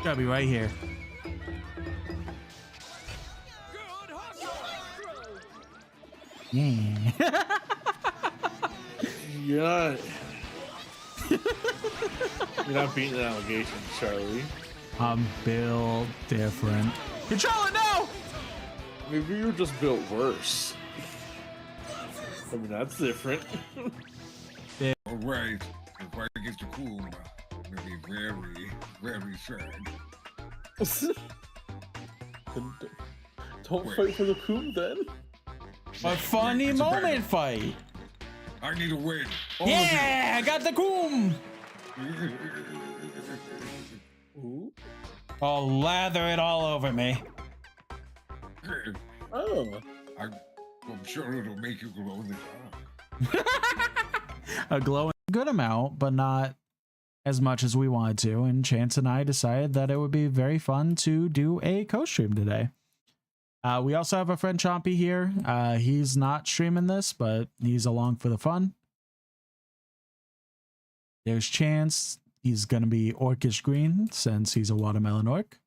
Gotta be right here. Yeah. You're not beating the allegation, Charlie. I'm built different. Control it now! Maybe you're just built worse. I mean, that's different. Alright, the fight against the Kuma will be very, very sad. Don't fight for the coup then. A funny It's a moment battle. fight. I need to win. All Yeah, I got the coom. of you. Ooh. I'll lather it all over me. Oh. I'm sure it'll make you glow in the dark. A glowing good amount, but not as much as we wanted to. And Chance and I decided that it would be very fun to do a co-stream today. We also have a friend Chompy here. He's not streaming this, but he's along for the fun. There's Chance. He's going to be Orcish Green since he's a watermelon orc.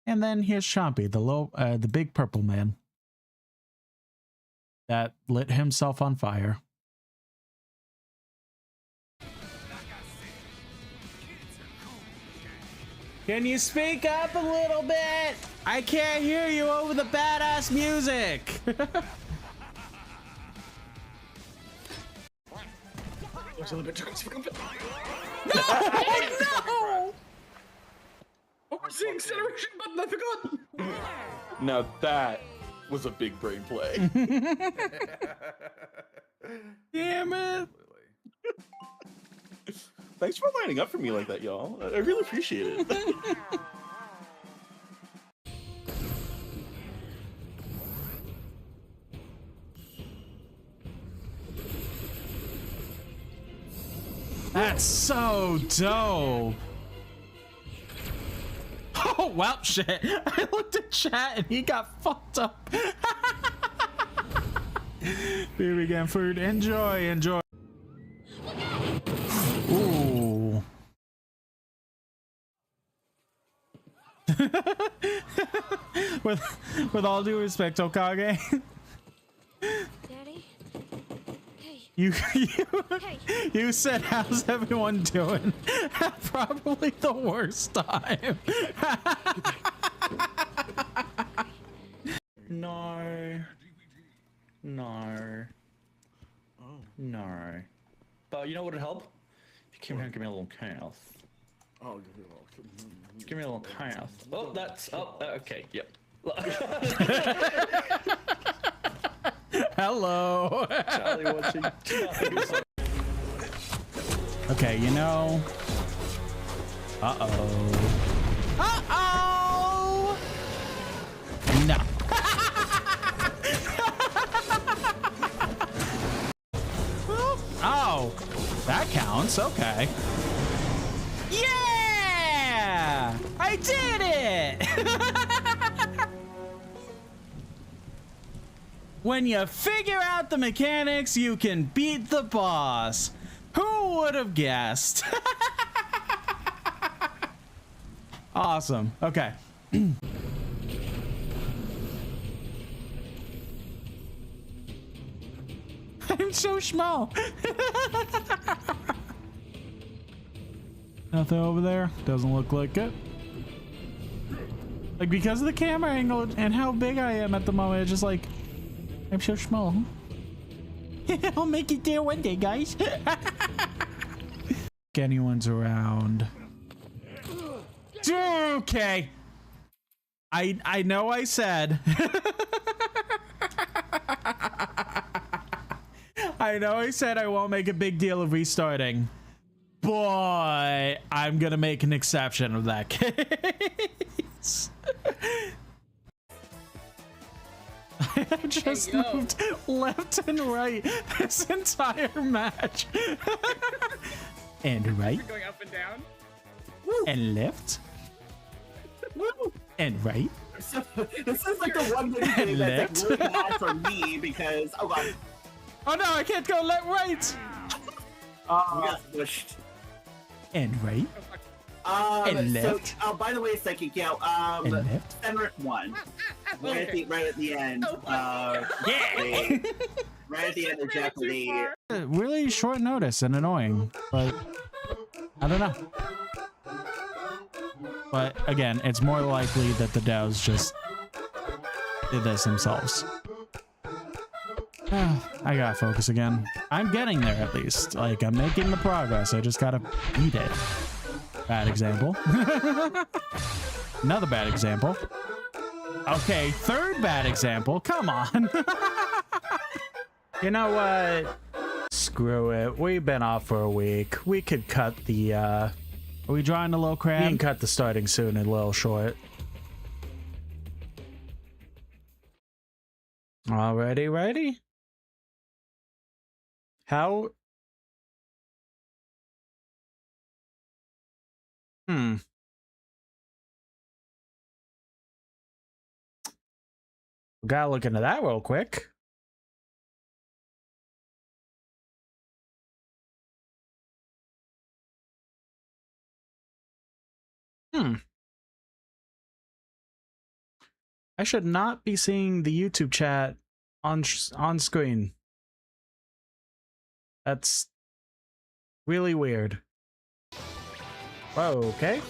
And then here's Chompy, the big purple man that lit himself on fire. Can you speak up a little bit? I can't hear you over the badass music. No! Oh, it's the acceleration button, I forgot! Now that was a big brain play. Damn it. Thanks for lining up for me like that, y'all. I really appreciate it. That's so dope. Oh, well, shit. I looked at chat and he got fucked up. Here we go, food. Enjoy, enjoy. Ooh. with all due respect, Okage. Daddy? Hey. You said, how's everyone doing? Probably the worst time. No. No. No. But you know what would help? If you came here and give me a little chaos. Oh, Give me a little chaos. Oh, that's... Oh, okay, yep. Hello. Charlie watching. Okay, you know... Uh-oh. Uh-oh! No. Oh, that counts. Okay. Yeah! I did it! When you figure out the mechanics, you can beat the boss. Who would have guessed? Awesome. Okay. I'm so small. Nothing over there. Doesn't look like it. Like, because of the camera angle and how big I am at the moment, it's just like, I'm so small. I'll make it there one day, guys. Anyone's around. Okay. I know I said. I know I said I won't make a big deal of restarting, but I'm gonna make an exception of that case. I have just moved left and right this entire match. And right. Going up and down. And left. And right. This is like the one video that's like really bad for me because oh god. Oh no, I can't go left, right. We got pushed. And right. left. Oh, by the way, Psychic, yeah, And left. Fenric won. Right at the end. Yeah. Right at the end of Jeopardy. Really short notice and annoying, but I don't know. But again, it's more likely that the DAOs just did this themselves. I gotta focus again. I'm getting there at least. Like, I'm making the progress. I just gotta beat it. Bad example. Another bad example. Okay, third bad example. Come on. You know what? Screw it. We've been off for a week. We could cut the, Are we drawing a low crab? We can cut the starting soon a little short. Alrighty, righty. How? We gotta look into that real quick. I should not be seeing the YouTube chat on screen. That's really weird. Whoa, okay.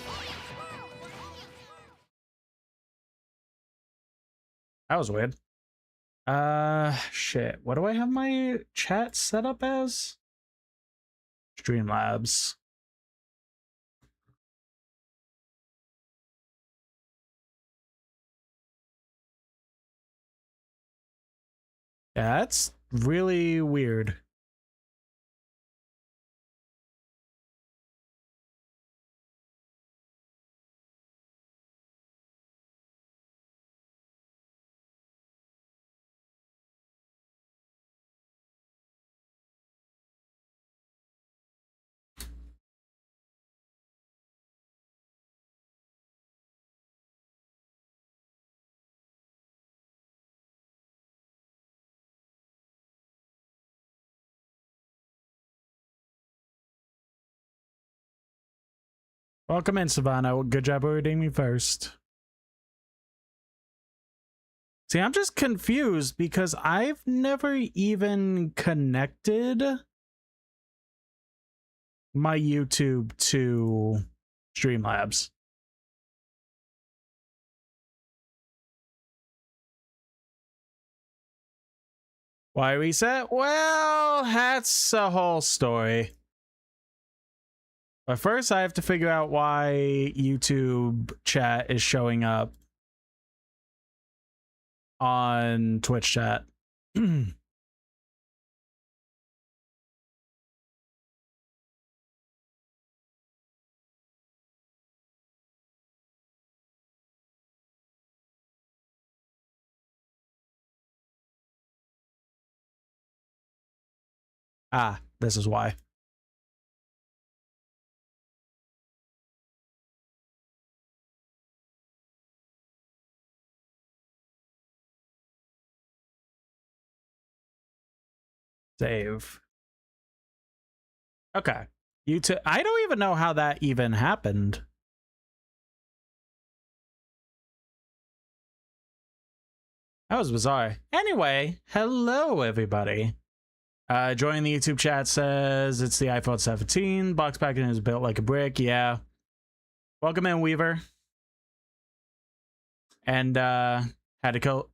That was weird. Shit. What do I have my chat set up as? Streamlabs. Yeah, that's really weird. Welcome in, Savannah. Good job reading me first. See, I'm just confused because I've never even connected my YouTube to Streamlabs. Why reset? Well, that's a whole story. But first, I have to figure out why YouTube chat is showing up on Twitch chat. Ah, this is why. Save. Okay. YouTube. I don't even know how that even happened. That was bizarre. Anyway, hello everybody. Joining the YouTube chat says it's the iPhone 17. Box packaging is built like a brick. Yeah. Welcome in, Weaver. And had to kill.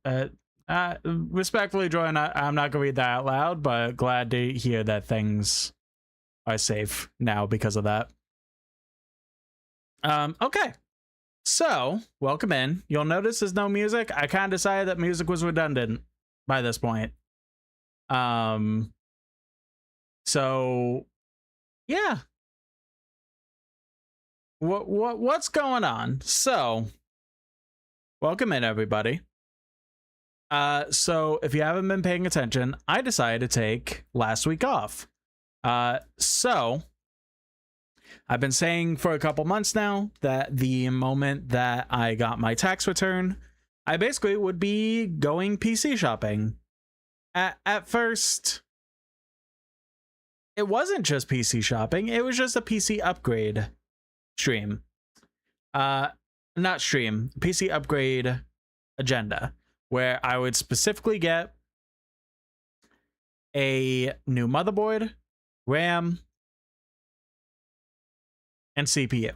Respectfully, Jordan, I'm not gonna read that out loud, but glad to hear that things are safe now because of that. Okay. So, welcome in. You'll notice there's no music. I kind of decided that music was redundant by this point. So, yeah. What's going on? So, welcome in, everybody. So if you haven't been paying attention, I decided to take last week off. So I've been saying for a couple months now that the moment that I got my tax return, I basically would be going PC shopping. At first, it wasn't just PC shopping. It was just a PC upgrade stream. not stream, PC upgrade agenda, where I would specifically get a new motherboard, RAM, and CPU.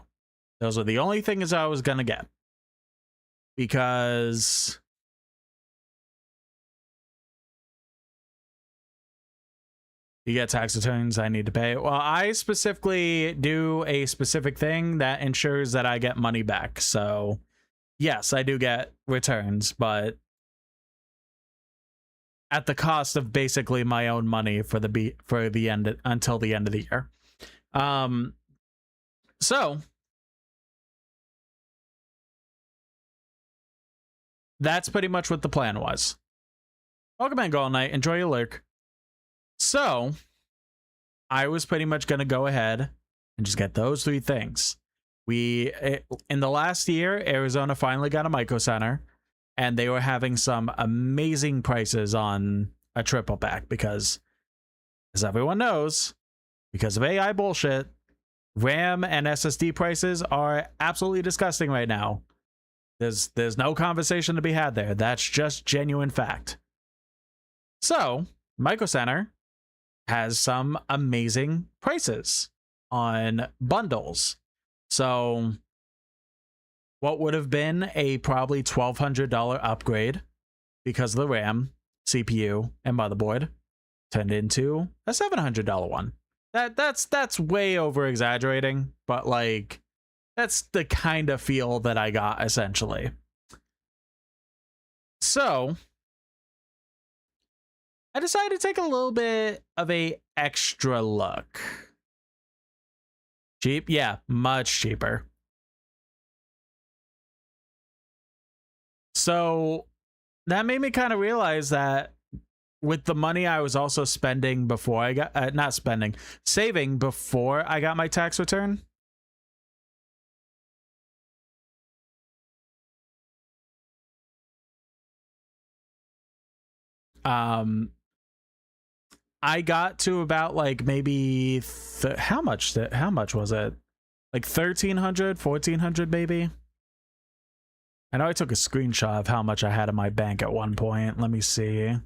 Those are the only things I was gonna get, because you get tax returns I need to pay. Well, I specifically do a specific thing that ensures that I get money back. So yes, I do get returns, but at the cost of basically my own money for the end until the end of the year. So that's pretty much what the plan was. Welcome in, Golden Knight. Enjoy your lurk. So I was pretty much going to go ahead and just get those three things. In the last year, Arizona finally got a Micro Center, and they were having some amazing prices on a triple pack because, as everyone knows, because of AI bullshit, RAM and SSD prices are absolutely disgusting right now. There's no conversation to be had there. That's just genuine fact. So Micro Center has some amazing prices on bundles. So what would have been a probably $1,200 upgrade because of the RAM, CPU, and motherboard turned into a $700 one. That's way over exaggerating, but like that's the kind of feel that I got essentially. So I decided to take a little bit of a extra look. Cheap? Yeah, much cheaper. So that made me kind of realize that with the money I was also spending before I got, saving before I got my tax return. I got to about like maybe how much was it? Like 1,300, 1,400 maybe. I know I took a screenshot of how much I had in my bank at one point. Let me see.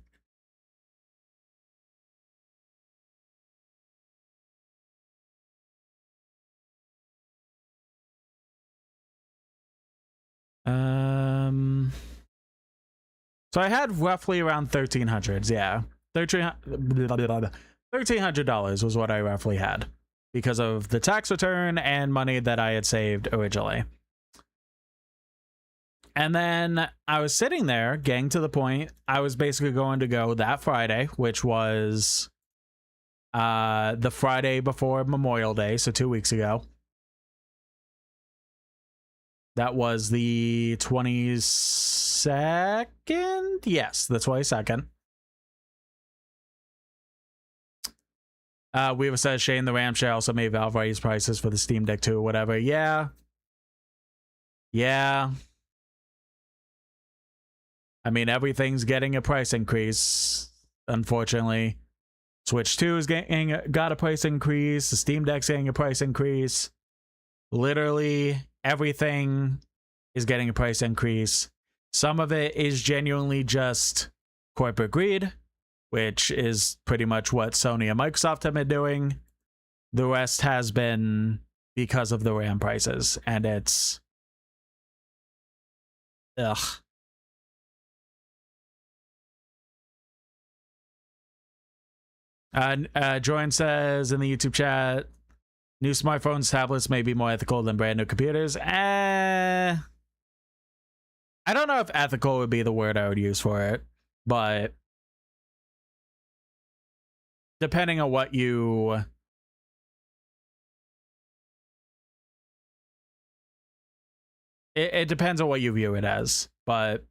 So I had roughly around 1,300s, yeah. $1,300 was what I roughly had because of the tax return and money that I had saved originally. And then I was sitting there getting to the point I was basically going to go that Friday, which was the Friday before Memorial Day, so 2 weeks ago. That was the 22nd? Yes, the 22nd. Weaver says Shane the RAM share also made Valve raise prices for the Steam Deck 2 or whatever. Yeah. Yeah. I mean, everything's getting a price increase, unfortunately. Switch 2 is got a price increase. The Steam Deck's getting a price increase. Literally everything is getting a price increase. Some of it is genuinely just corporate greed, which is pretty much what Sony and Microsoft have been doing. The rest has been because of the RAM prices, and it's... ugh. Joanne says in the YouTube chat, new smartphones, tablets may be more ethical than brand new computers. I don't know if ethical would be the word I would use for it, but depending on what you... It depends on what you view it as, but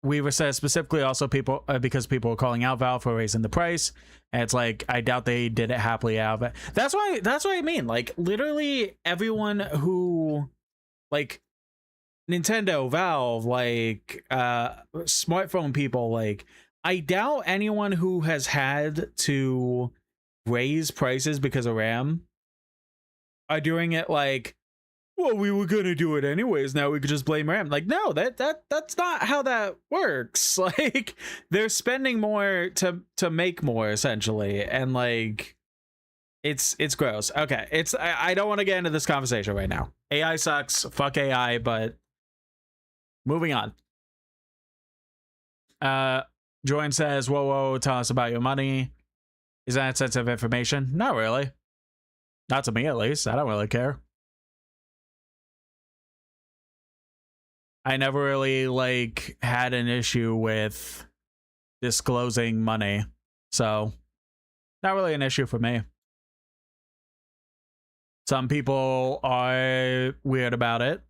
Weaver says specifically also people because people are calling out Valve for raising the price, and it's like I doubt they did it happily out of it. That's what I mean. Like literally everyone who like Nintendo, Valve, like smartphone people, like I doubt anyone who has had to raise prices because of RAM are doing it like, well, we were gonna do it anyways, now we could just blame RAM. Like, no, that's not how that works. Like, they're spending more to make more, essentially, and like, it's gross. Okay, I don't want to get into this conversation right now. AI sucks, fuck AI, but moving on. Join says, whoa, tell us about your money. Is that sensitive information? Not really. Not to me, at least. I don't really care. I never really, like, had an issue with disclosing money. So, not really an issue for me. Some people are weird about it.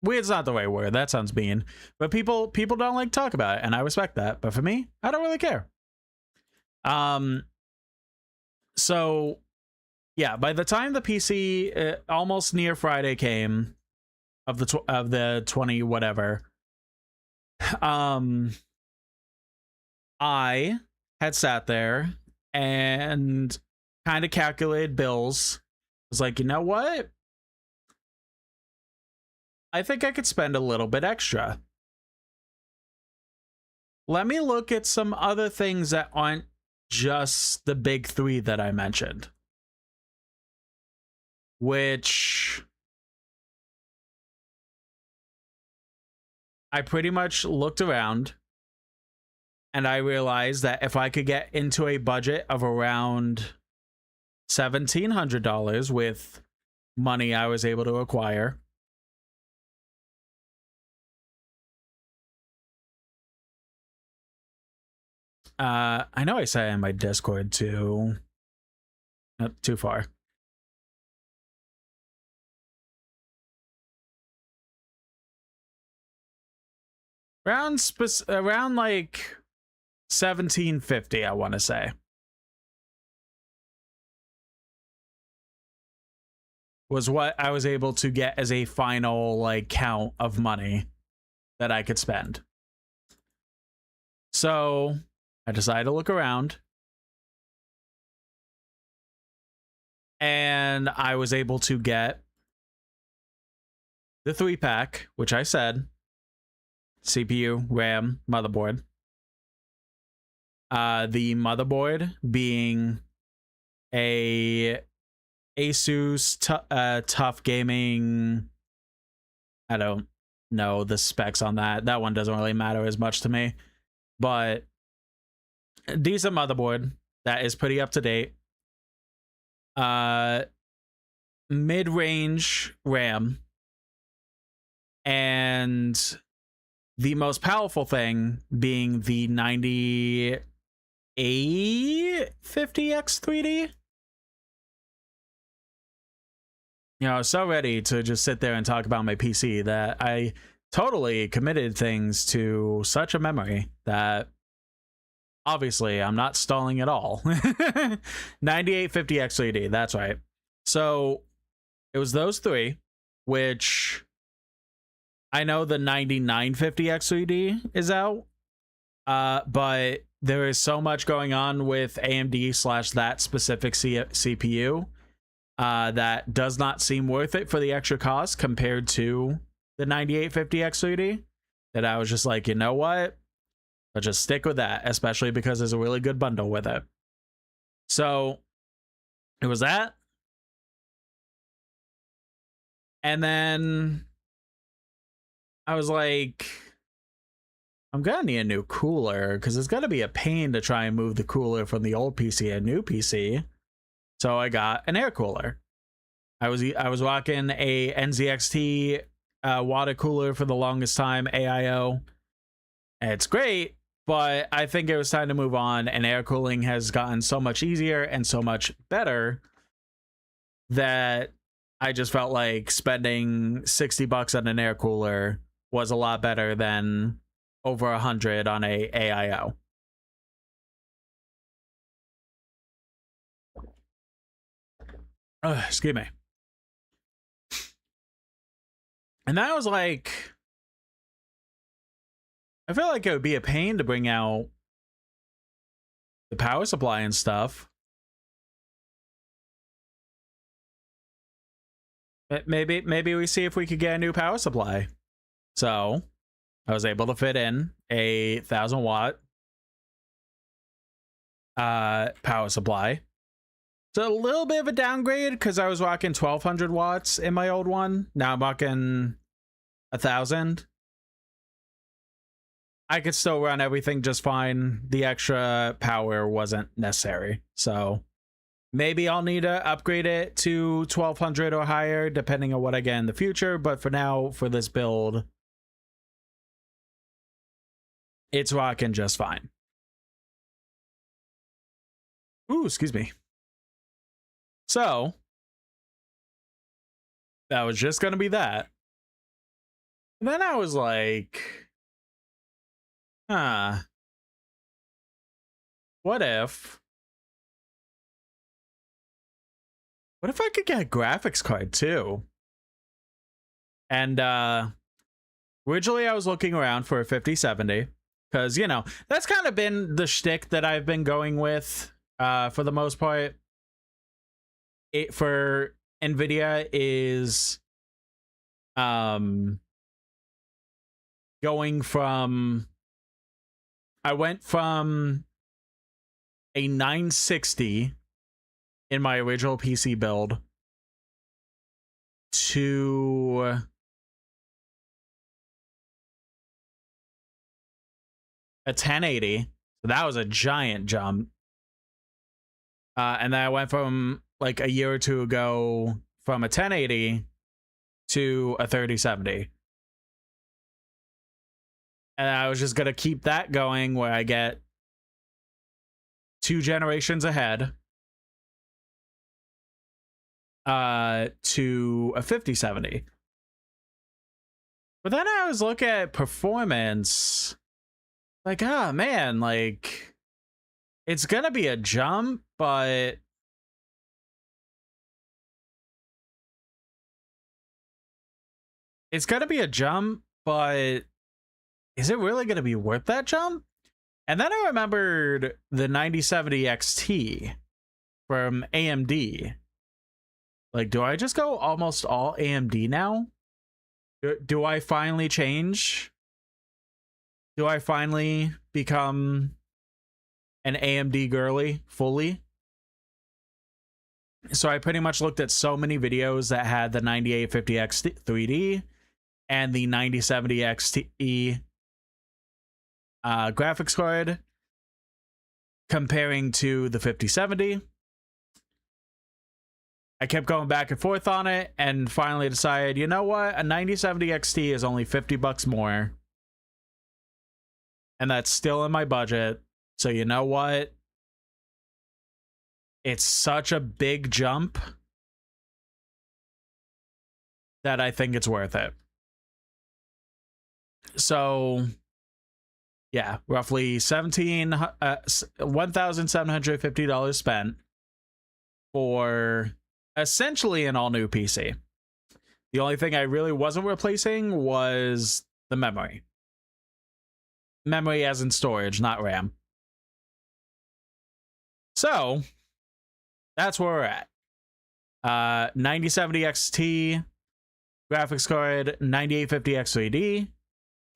Weird's not the right word. That sounds mean. But people don't like to talk about it, and I respect that. But for me, I don't really care. So, yeah, by the time the PC almost near Friday came, of the 20 whatever, I had sat there and kind of calculated bills. I was like, you know what? I think I could spend a little bit extra. Let me look at some other things that aren't just the big three that I mentioned. Which I pretty much looked around and I realized that if I could get into a budget of around $1,700 with money I was able to acquire, I know I said in my Discord too. Not too far. Around like 1750, I want to say, was what I was able to get as a final like count of money that I could spend. So I decided to look around, and I was able to get the 3-pack, which I said, CPU, RAM, motherboard. The motherboard being a Asus Tough Gaming. I don't know the specs on that. That one doesn't really matter as much to me, but a decent motherboard that is pretty up to date. Mid-range RAM, and the most powerful thing being the 9850X3D. You know, I was so ready to just sit there and talk about my PC that I totally committed things to such a memory that obviously I'm not stalling at all. 9850X3D, that's right. So it was those three, which I know the 9950X3D is out, but there is so much going on with AMD / that specific CPU that does not seem worth it for the extra cost compared to the 9850X3D, that I was just like, you know what? I'll just stick with that, especially because there's a really good bundle with it. So it was that. And then I was like, I'm gonna need a new cooler because it's gonna be a pain to try and move the cooler from the old PC to a new PC. So I got an air cooler. I was rocking a NZXT water cooler for the longest time, AIO. And it's great, but I think it was time to move on, and air cooling has gotten so much easier and so much better that I just felt like spending $60 on an air cooler was a lot better than over $100 on a AIO. Excuse me. And that was like, I feel like it would be a pain to bring out the power supply and stuff. Maybe we see if we could get a new power supply. So I was able to fit in a 1,000-watt power supply. So a little bit of a downgrade because I was rocking 1,200 watts in my old one. Now I'm rocking 1,000. I could still run everything just fine. The extra power wasn't necessary. So maybe I'll need to upgrade it to 1,200 or higher, depending on what I get in the future. But for now, for this build, it's rocking just fine. Ooh, excuse me. So that was just going to be that. And then I was like, what if I could get a graphics card too? And originally I was looking around for a 5070 because, you know, that's kind of been the shtick that I've been going with for the most part. It for Nvidia is going from, I went from a 960 in my original PC build to a 1080. So that was a giant jump. And then I went from like a year or two ago from a 1080 to a 3070. And I was just going to keep that going where I get 2 generations ahead to a 5070. But then I was looking at performance, like, oh man, like it's going to be a jump, but is it really going to be worth that jump? And then I remembered the 9070 XT from AMD. Like, do I just go almost all AMD now? Do I finally change? Do I finally become an AMD girly fully? So I pretty much looked at so many videos that had the 9850X 3D and the 9070 XT graphics card comparing to the 5070. I kept going back and forth on it and finally decided, you know what? A 9070 XT is only $50 more. And that's still in my budget. So you know what? It's such a big jump that I think it's worth it. So yeah, roughly $1,750 spent for essentially an all-new PC. The only thing I really wasn't replacing was the memory. Memory as in storage, not RAM. So that's where we're at. 9070 XT, graphics card, 9850X3D,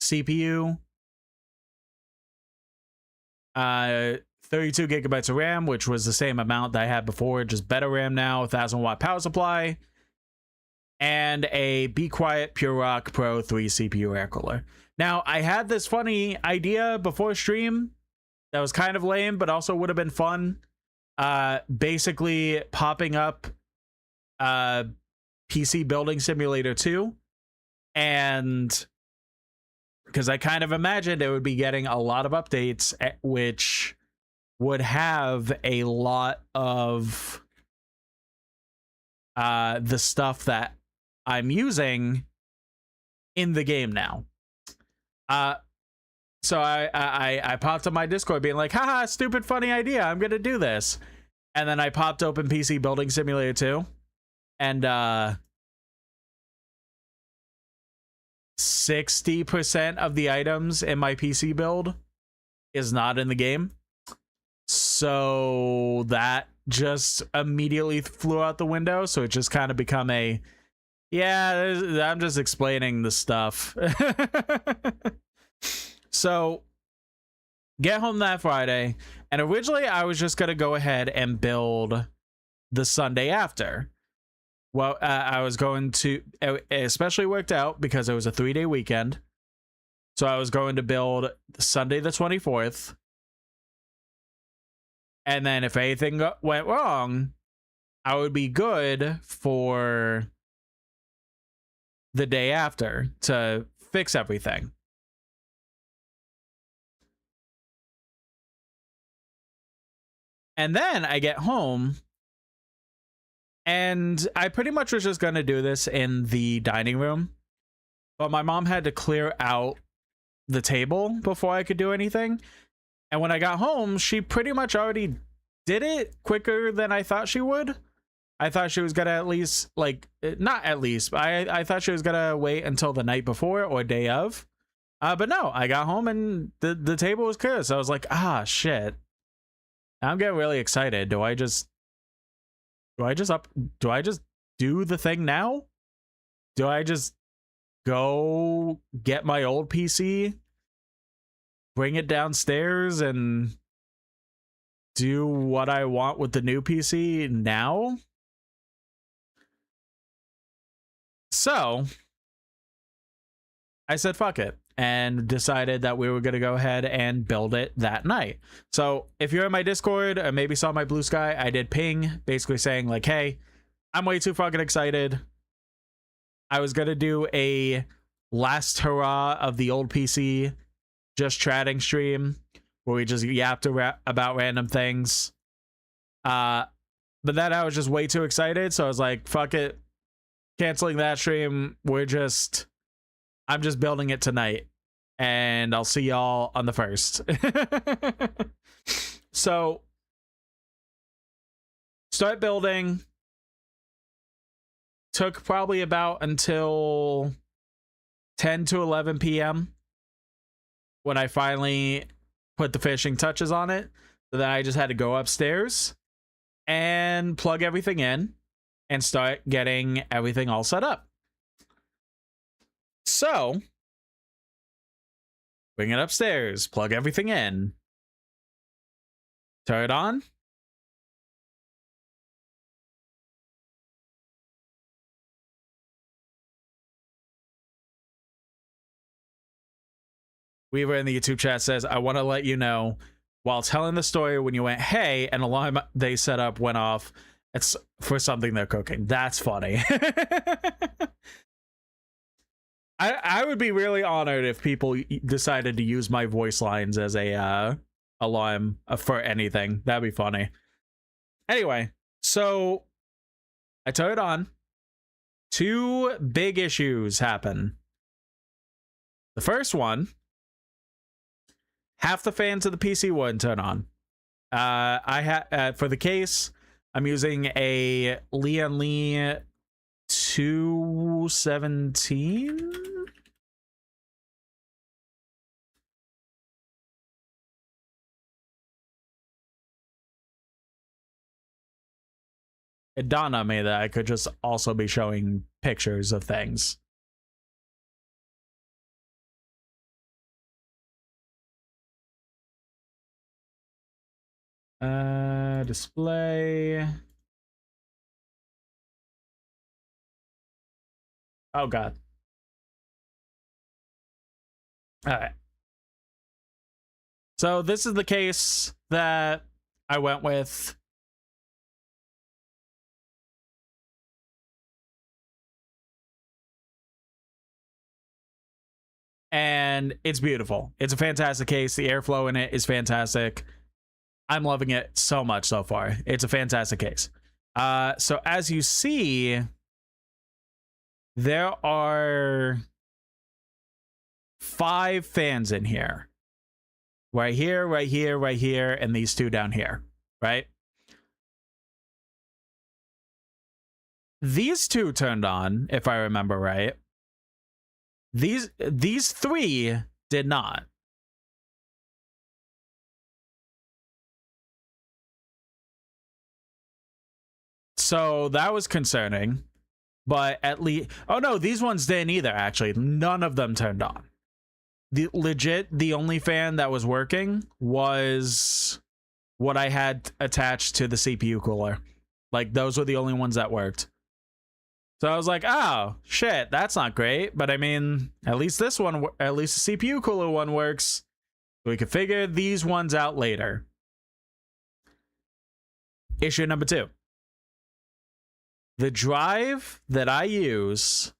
CPU, 32 gigabytes of RAM, which was the same amount that I had before, just better RAM now, 1,000-watt power supply, and a Be Quiet Pure Rock Pro 3 CPU air cooler. Now, I had this funny idea before stream that was kind of lame, but also would have been fun. Basically popping up PC Building Simulator 2, and because I kind of imagined it would be getting a lot of updates, which would have a lot of the stuff that I'm using in the game now. So I popped on my Discord being like, haha, stupid funny idea, I'm gonna do this. And then I popped open PC Building Simulator 2, and 60% of the items in my PC build is not in the game. So that just immediately flew out the window. So it just kind of become a Yeah, I'm just explaining the stuff. So, get home that Friday, and originally I was just gonna go ahead and build the Sunday after. Well, I was going to, it especially worked out because it was a 3-day weekend. So I was going to build Sunday the 24th. And then if anything went wrong, I would be good for the day after to fix everything. And then I get home, and I pretty much was just going to do this in the dining room. But my mom had to clear out the table before I could do anything. And when I got home, she pretty much already did it quicker than I thought she would. I thought she was gonna at least, like, not at least, but I thought she was gonna wait until the night before or day of. But no, I got home and the table was clear. So I was like, ah, shit. I'm getting really excited. Do I just do the thing now? Do I just go get my old PC, bring it downstairs, and do what I want with the new PC now? So I said fuck it and decided that we were going to go ahead and build it that night. So if you're in my Discord or maybe saw my Blue Sky, I did ping basically saying like, hey, I'm way too fucking excited. I was going to do a last hurrah of the old PC just chatting stream where we just yapped about random things. But then I was just way too excited. So I was like, fuck it. Canceling that stream. I'm just building it tonight. And I'll see y'all on the 1st. So, start building. Took probably about until 10 to 11 p.m. when I finally put the finishing touches on it. So then I just had to go upstairs and plug everything in and start getting everything all set up. So, bring it upstairs, plug everything in, turn it on. Weaver in the YouTube chat says, I want to let you know, while telling the story when you went, hey, an alarm they set up went off. It's for something they're cooking. That's funny. I would be really honored if people decided to use my voice lines as a alarm for anything. That'd be funny. Anyway, so I turn it on. 2 big issues happen. The first one, half the fans of the PC wouldn't turn on. For the case, I'm using a Lian Li 217. It dawned on me that I could just also be showing pictures of things. Display. Oh god. All right. So this is the case that I went with. And it's beautiful. It's a fantastic case. The airflow in it is fantastic. I'm loving it so much so far. It's a fantastic case. So as you see, there are 5 fans in here. Right here, right here, right here, and these 2 down here, right? These 2 turned on, if I remember right. These 3 did not. So that was concerning. but at least, oh no, these ones didn't either. Actually, none of them turned on. The only fan that was working was what I had attached to the CPU cooler. Like, those were the only ones that worked. So I was like, oh shit, that's not great. But I mean, at least the CPU cooler one works. We could figure these ones out later. Issue number 2. The drive that I use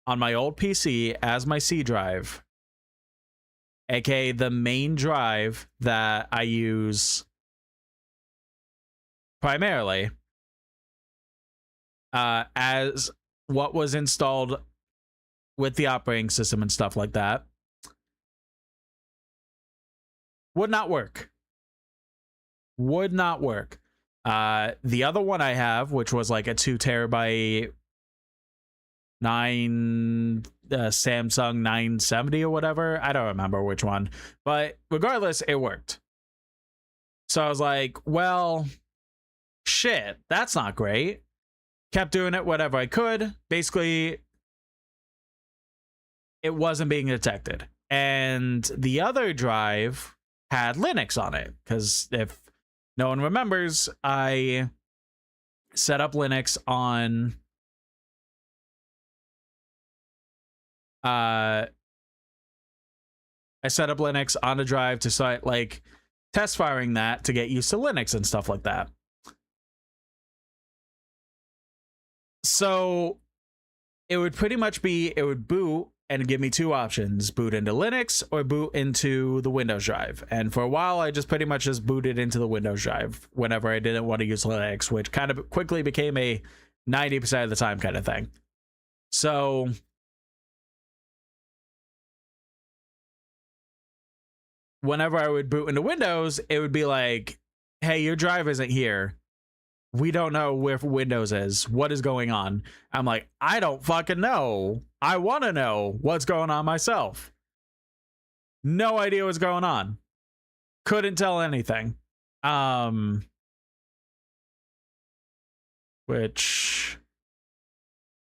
on my old PC as my C drive, aka the main drive that I use primarily, as what was installed with the operating system and stuff like that, would not work. Would not work. The other one I have, which was like a 2 terabyte Samsung 970 or whatever, I don't remember which one, but regardless, it worked. So I was like, well, shit, that's not great. Kept doing it whatever I could. Basically, it wasn't being detected. And the other drive had Linux on it, because if no one remembers, I set up Linux on a drive to start like test firing that to get used to Linux and stuff like that. So it would pretty much be, it would boot and give me 2 options: boot into Linux or boot into the Windows drive. And for a while, I just pretty much just booted into the Windows drive whenever I didn't want to use Linux, which kind of quickly became a 90% of the time kind of thing. So whenever I would boot into Windows, it would be like, hey, your drive isn't here. We don't know where Windows is. What is going on? I'm like, I don't fucking know. I want to know what's going on myself. No idea what's going on. Couldn't tell anything. Which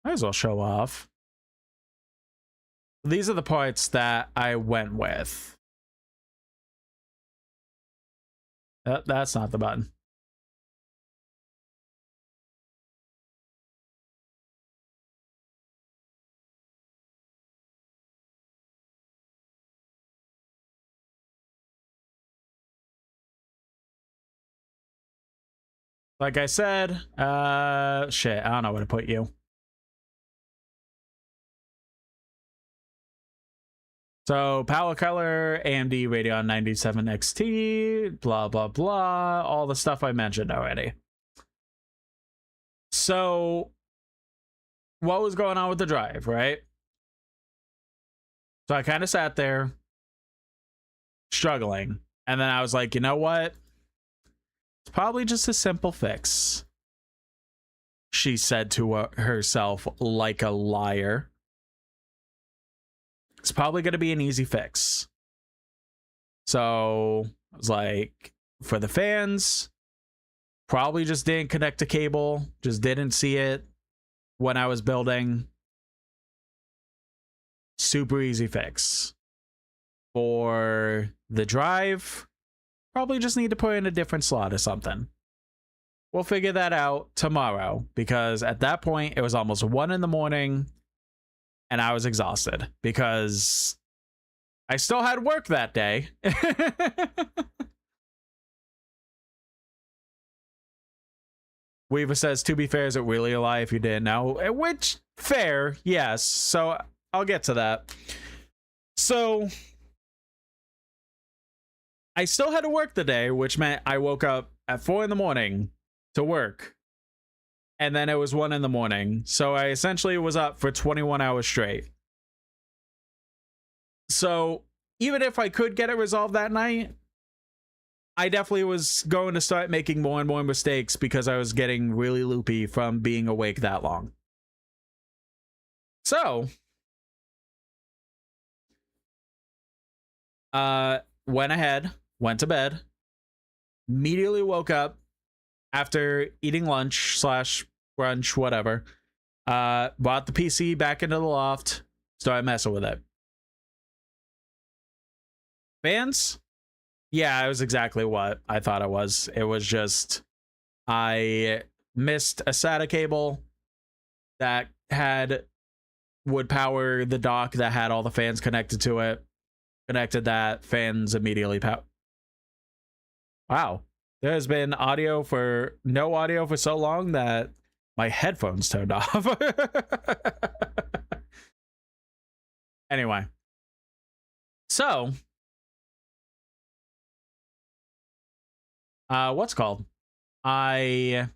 might as well show off. These are the parts that I went with. That's not the button. Like I said, shit, I don't know where to put you. So power color, AMD Radeon 97 XT, blah, blah, blah, all the stuff I mentioned already. So what was going on with the drive, right? So I kind of sat there struggling. And then I was like, you know what? It's probably just a simple fix. She said to herself like a liar. It's probably going to be an easy fix. So I was like, for the fans, probably just didn't connect a cable, just didn't see it when I was building. Super easy fix. For the drive, probably just need to put in a different slot or something. We'll figure that out tomorrow, because at that point it was almost 1 in the morning and I was exhausted because I still had work that day. Weaver says, to be fair, is it really a lie if you didn't know? Which, fair, yes. So I'll get to that. So I still had to work the day, which meant I woke up at 4 in the morning to work. And then it was 1 in the morning. So I essentially was up for 21 hours straight. So even if I could get it resolved that night, I definitely was going to start making more and more mistakes because I was getting really loopy from being awake that long. So went ahead, went to bed, immediately woke up after eating lunch / brunch, whatever. Brought the PC back into the loft, started messing with it. Fans? Yeah, it was exactly what I thought it was. It was just I missed a SATA cable that would power the dock that had all the fans connected to it. Connected that, fans immediately power. Wow. There's been no audio for so long that my headphones turned off. Anyway. So, what's called? Rain,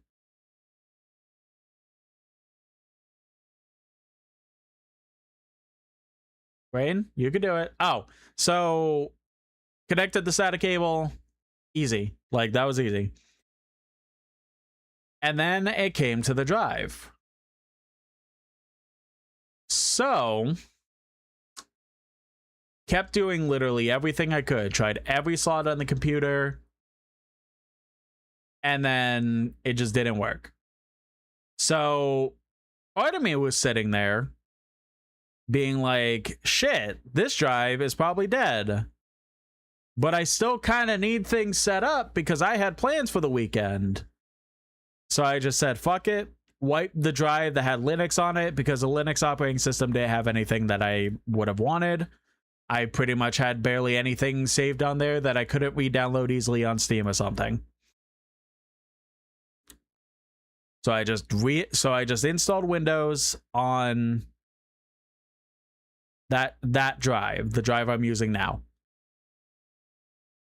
you could do it. Oh, so connected the SATA cable. Easy. Like, that was easy. And then it came to the drive. So, kept doing literally everything I could. Tried every slot on the computer. And then it just didn't work. So, part of me was sitting there being like, shit, this drive is probably dead. But I still kind of need things set up because I had plans for the weekend. So I just said, fuck it. Wiped the drive that had Linux on it because the Linux operating system didn't have anything that I would have wanted. I pretty much had barely anything saved on there that I couldn't re-download easily on Steam or something. So I just installed Windows on that drive, the drive I'm using now.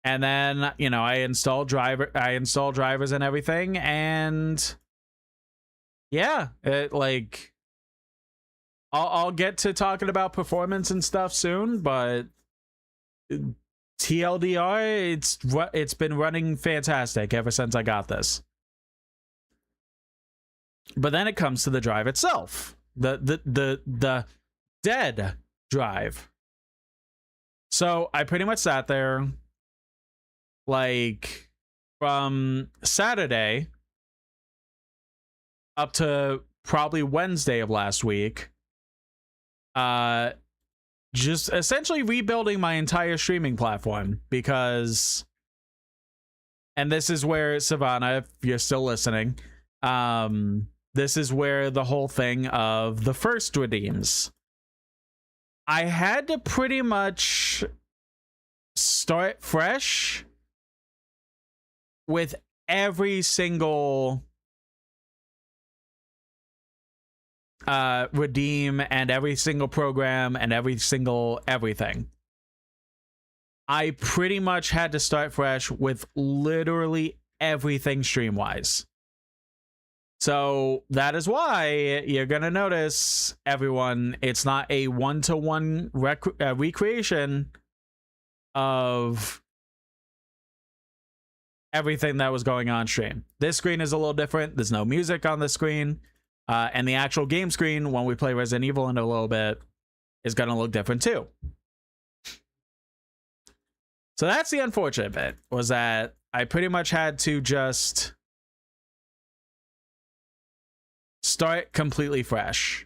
And then, you know, I installed drivers and everything, and yeah, it like I'll get to talking about performance and stuff soon, but TLDR, it's been running fantastic ever since I got this. But then it comes to the drive itself, the dead drive. So I pretty much sat there like from Saturday up to probably Wednesday of last week, just essentially rebuilding my entire streaming platform because, and this is where, Savannah, if you're still listening, this is where the whole thing of the first redeems. I had to pretty much start fresh with every single redeem and every single program and every single everything. I pretty much had to start fresh with literally everything stream-wise. So that is why you're going to notice, everyone, it's not a one-to-one recreation of everything that was going on stream. This screen is a little different. There's no music on the screen. And the actual game screen, when we play Resident Evil in a little bit, is going to look different too. So that's the unfortunate bit, was that I pretty much had to just start completely fresh.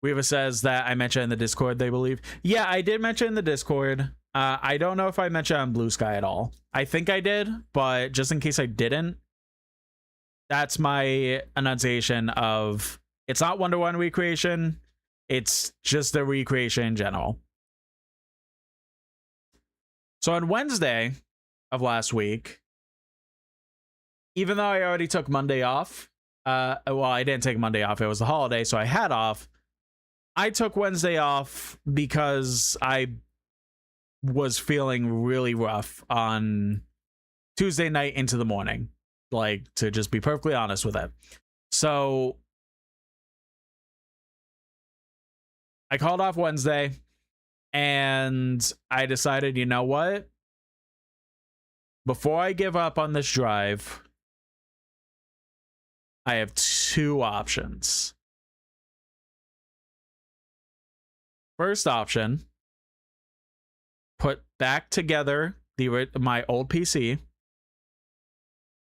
Weaver says that I mentioned in the Discord, they believe. Yeah, I did mention in the Discord. I don't know if I mentioned on Blue Sky at all. I think I did, but just in case I didn't, that's my enunciation of, it's not one-to-one recreation, it's just a recreation in general. So on Wednesday of last week, even though I already took Monday off, well, I didn't take Monday off, it was the holiday, so I had off. I took Wednesday off because I was feeling really rough on Tuesday night into the morning, like, to just be perfectly honest with it. So I called off Wednesday and I decided, you know what? Before I give up on this drive, I have two options. First option, put back together my old PC,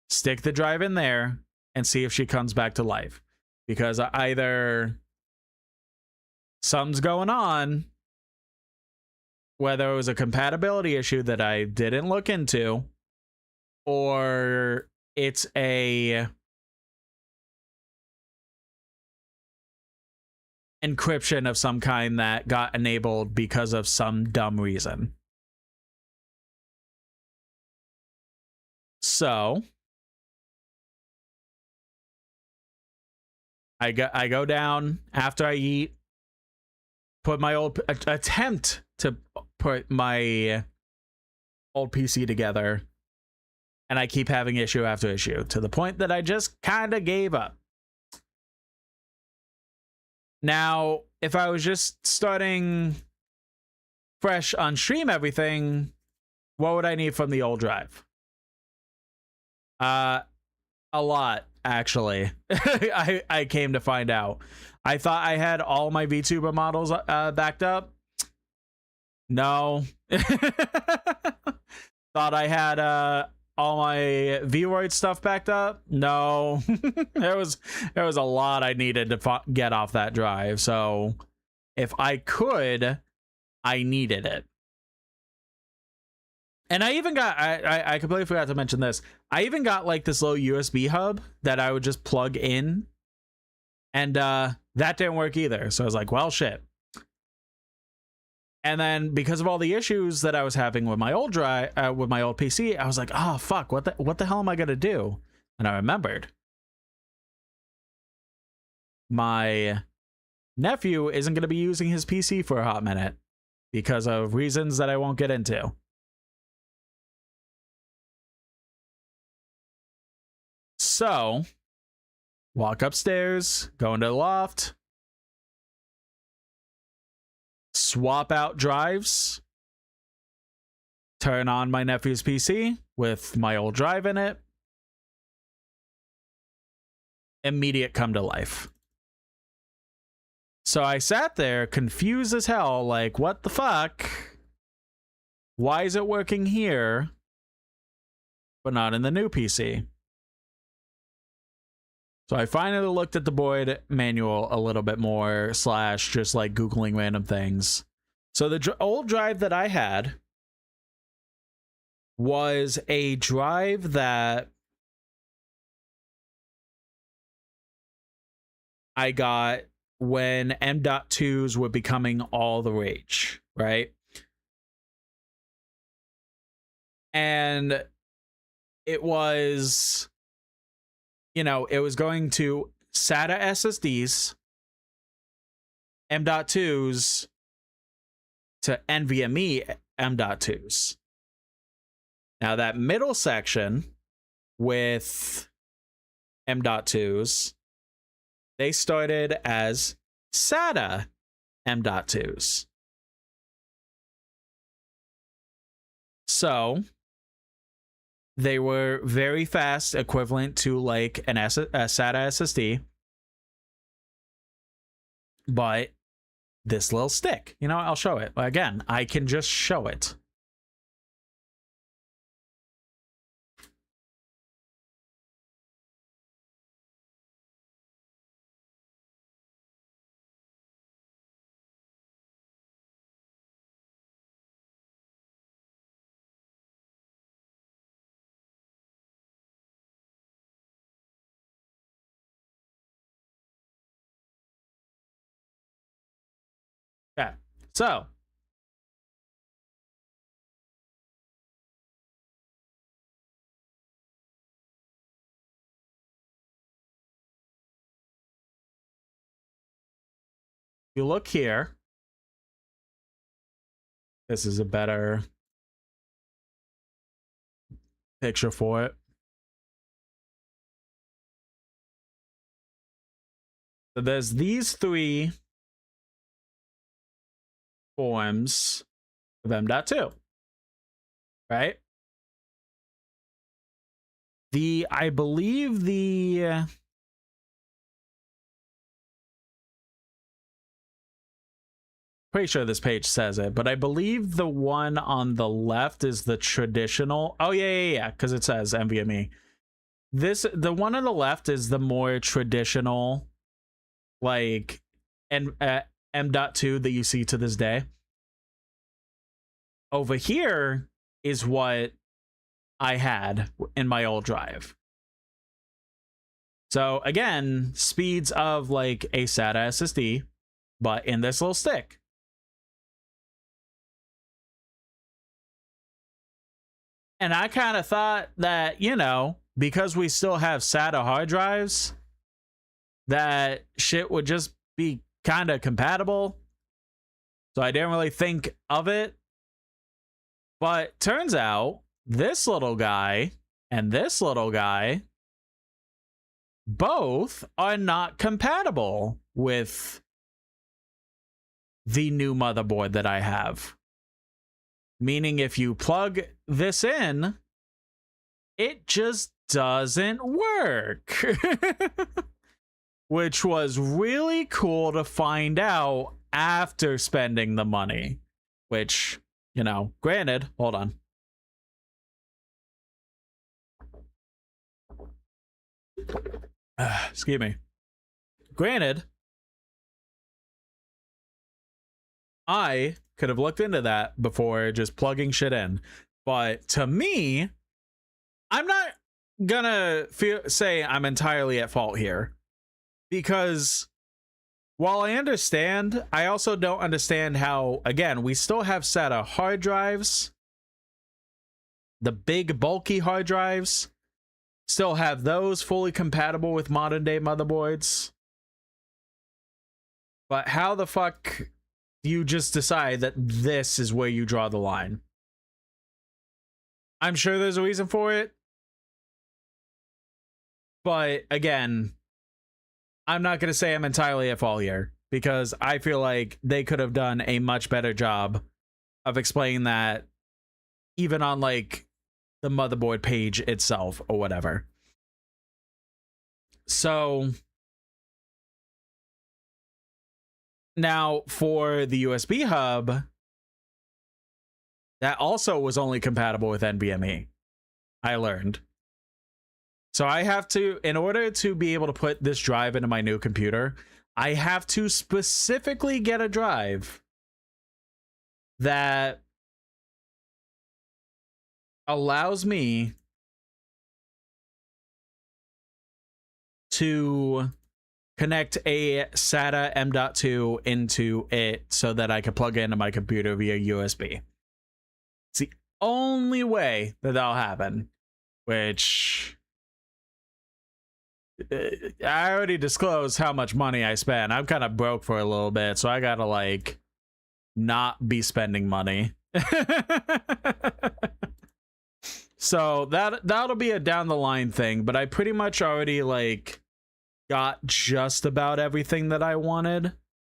stick the drive in there, and see if she comes back to life. because either something's going on, whether it was a compatibility issue that I didn't look into, or it's a encryption of some kind that got enabled because of some dumb reason. So I go down after I eat, put my attempt to put my old PC together, and I keep having issue after issue to the point that I just kind of gave up. Now, if I was just starting fresh on stream everything, what would I need from the old drive? A lot, actually. I came to find out. I thought I had all my VTuber models backed up. No. Thought I had all my Vroid stuff backed up. No. there was a lot I needed to get off that drive. So if I could, I needed it. And I even got, I completely forgot to mention this. I even got like this little USB hub that I would just plug in. And that didn't work either. So I was like, well, shit. And then because of all the issues that I was having with my old drive, with my old PC, I was like, oh, fuck, what the hell am I going to do? And I remembered. My nephew isn't going to be using his PC for a hot minute because of reasons that I won't get into. So, walk upstairs, go into the loft, swap out drives, turn on my nephew's PC with my old drive in it. Immediate come to life. So I sat there confused as hell, like, what the fuck? Why is it working here, but not in the new PC? So I finally looked at the Boyd manual a little bit more, / just like Googling random things. So the old drive that I had was a drive that I got when M.2s were becoming all the rage, right? And it was, you know, it was going to SATA SSDs, M.2s to NVMe M.2s. Now that middle section with M.2s, they started as SATA M.2s. So they were very fast, equivalent to like a SATA SSD. But this little stick, you know, I'll show it. Again, I can just show it. Okay, so you look here. This is a better picture for it. So there's these three forms of M.2, right? I believe pretty sure this page says it, but I believe the one on the left is the traditional. Oh yeah, because it says NVMe. The one on the left is the more traditional like M.2 that you see to this day. Over here is what I had in my old drive. So again, speeds of like a SATA SSD, but in this little stick. And I kind of thought that, you know, because we still have SATA hard drives, that shit would just be kind of compatible. So I didn't really think of it. But turns out this little guy and this little guy both are not compatible with the new motherboard that I have. Meaning if you plug this in, it just doesn't work. Which was really cool to find out after spending the money. Which, you know, granted, hold on. Excuse me. Granted, I could have looked into that before just plugging shit in. But to me, I'm not gonna say I'm entirely at fault here. Because while I understand, I also don't understand how, again, we still have SATA hard drives. The big bulky hard drives. Still have those fully compatible with modern day motherboards. But how the fuck do you just decide that this is where you draw the line? I'm sure there's a reason for it. But again, I'm not going to say I'm entirely at fault here, because I feel like they could have done a much better job of explaining that even on like the motherboard page itself or whatever. So now for the USB hub, that also was only compatible with NVMe, I learned. So I have to, in order to be able to put this drive into my new computer, I have to specifically get a drive that allows me to connect a SATA M.2 into it so that I can plug it into my computer via USB. It's the only way that that'll happen, which I already disclosed how much money I spent. I'm kind of broke for a little bit, so I gotta like not be spending money. So that'll be a down the line thing, but I pretty much already like got just about everything that I wanted.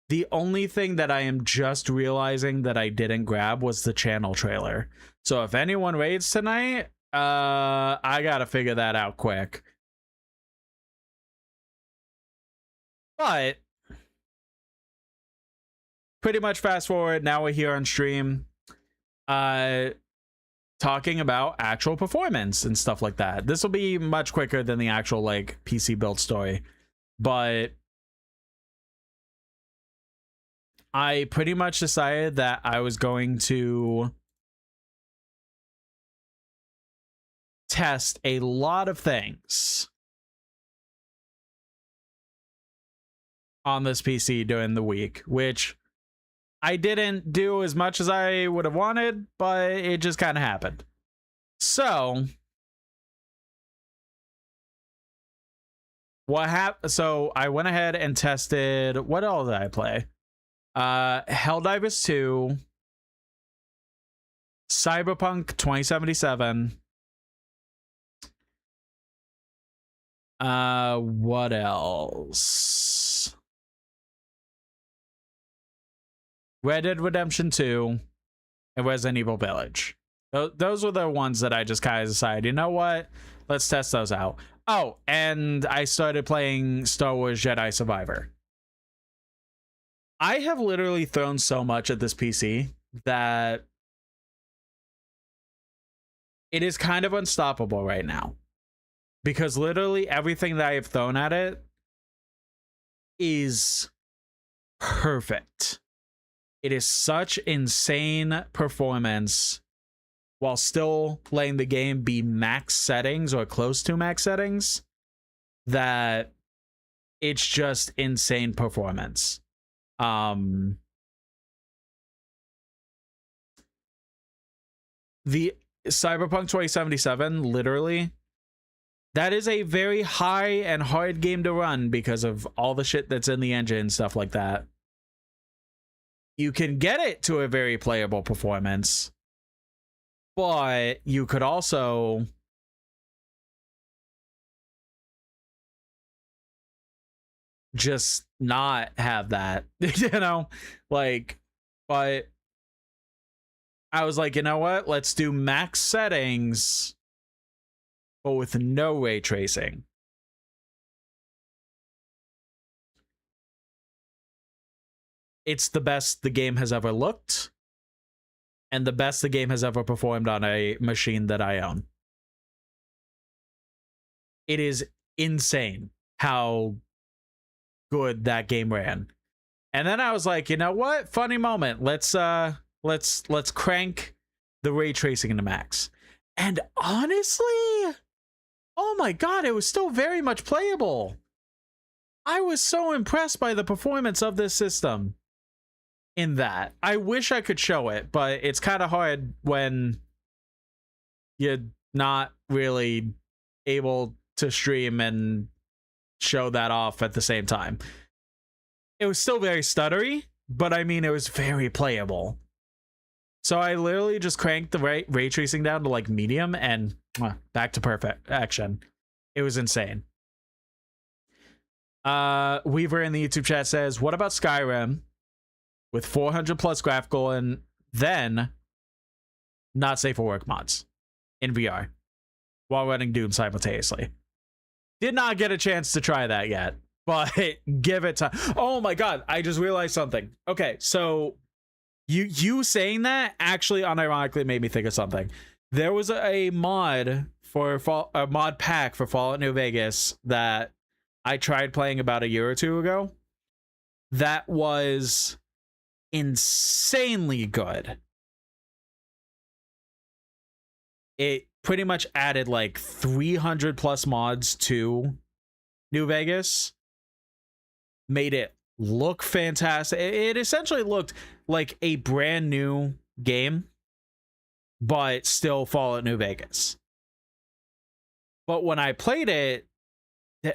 The only thing that I am just realizing that I didn't grab was the channel trailer. So if anyone raids tonight, I gotta figure that out quick. But pretty much fast forward, now we're here on stream talking about actual performance and stuff like that. This will be much quicker than the actual like PC build story, but I pretty much decided that I was going to test a lot of things on this PC during the week, which I didn't do as much as I would have wanted, but it just kind of happened. So what happened? So I went ahead and tested, what else did I play? Helldivers 2, Cyberpunk 2077. What else? Red Dead Redemption 2 and Resident Evil Village. Those were the ones that I just kind of decided, you know what? Let's test those out. Oh, and I started playing Star Wars Jedi Survivor. I have literally thrown so much at this PC that it is kind of unstoppable right now. Because literally everything that I have thrown at it is perfect. It is such insane performance while still letting the game be max settings or close to max settings that it's just insane performance. The Cyberpunk 2077, literally, that is a very high and hard game to run because of all the shit that's in the engine and stuff like that. You can get it to a very playable performance, but you could also just not have that, you know, like, but I was like, you know what? Let's do max settings, but with no ray tracing. It's the best the game has ever looked, and the best the game has ever performed on a machine that I own. It is insane how good that game ran. And then I was like, you know what? Funny moment. Let's crank the ray tracing into max. And honestly, oh my god, it was still very much playable. I was so impressed by the performance of this system in that. I wish I could show it, but it's kind of hard when you're not really able to stream and show that off at the same time. It was still very stuttery, but I mean, it was very playable. So I literally just cranked the ray tracing down to like medium and back to perfect action. It was insane. Weaver in the YouTube chat says, what about Skyrim with 400 plus graphical and then not safe for work mods in VR while running Doom simultaneously? Did not get a chance to try that yet, but give it time. Oh my god, I just realized something. Okay, so you saying that actually unironically made me think of something. There was a mod for a mod pack for Fallout New Vegas that I tried playing about a year or two ago that was insanely good. It pretty much added like 300 plus mods to New Vegas, made it look fantastic. It essentially looked like a brand new game, but still Fallout New Vegas. But when I played it,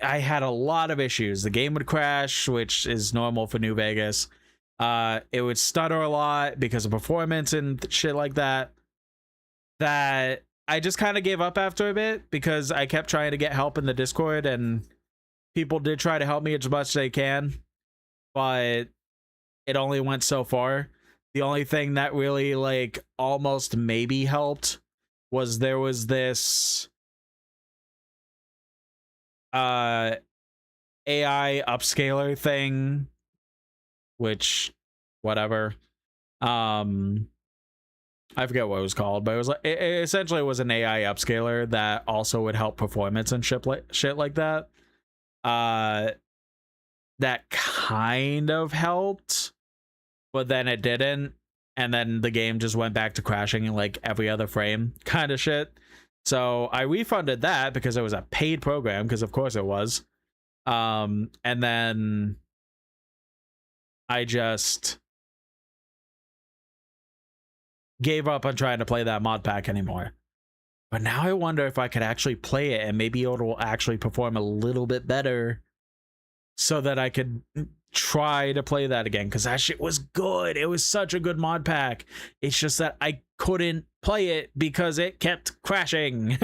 I had a lot of issues. The game would crash, which is normal for New Vegas. It would stutter a lot because of performance and shit like that. That I just kind of gave up after a bit because I kept trying to get help in the Discord, and people did try to help me as much as they can, but it only went so far. The only thing that really like almost maybe helped was there was this AI upscaler thing, which whatever, I forget what it was called, but it was like it essentially was an AI upscaler that also would help performance and shit like that. That kind of helped, but then it didn't, and then the game just went back to crashing in like every other frame kind of shit. So I refunded that because it was a paid program, because of course it was. And then I just gave up on trying to play that mod pack anymore. But now I wonder if I could actually play it and maybe it will actually perform a little bit better so that I could try to play that again, because that shit was good. It was such a good mod pack. It's just that I couldn't play it because it kept crashing.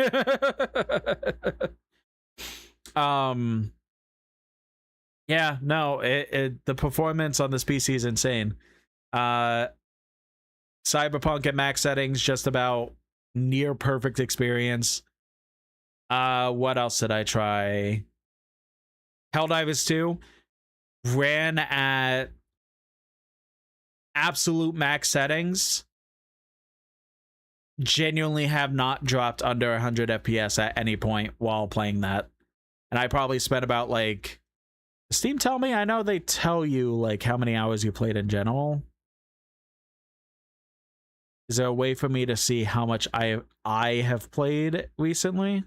Yeah, no, the performance on this PC is insane. Cyberpunk at max settings, just about near perfect experience. What else did I try? Helldivers 2 ran at absolute max settings. Genuinely have not dropped under 100 FPS at any point while playing that. And I probably spent about like Steam tell me? I know they tell you like how many hours you played in general. Is there a way for me to see how much I have played recently?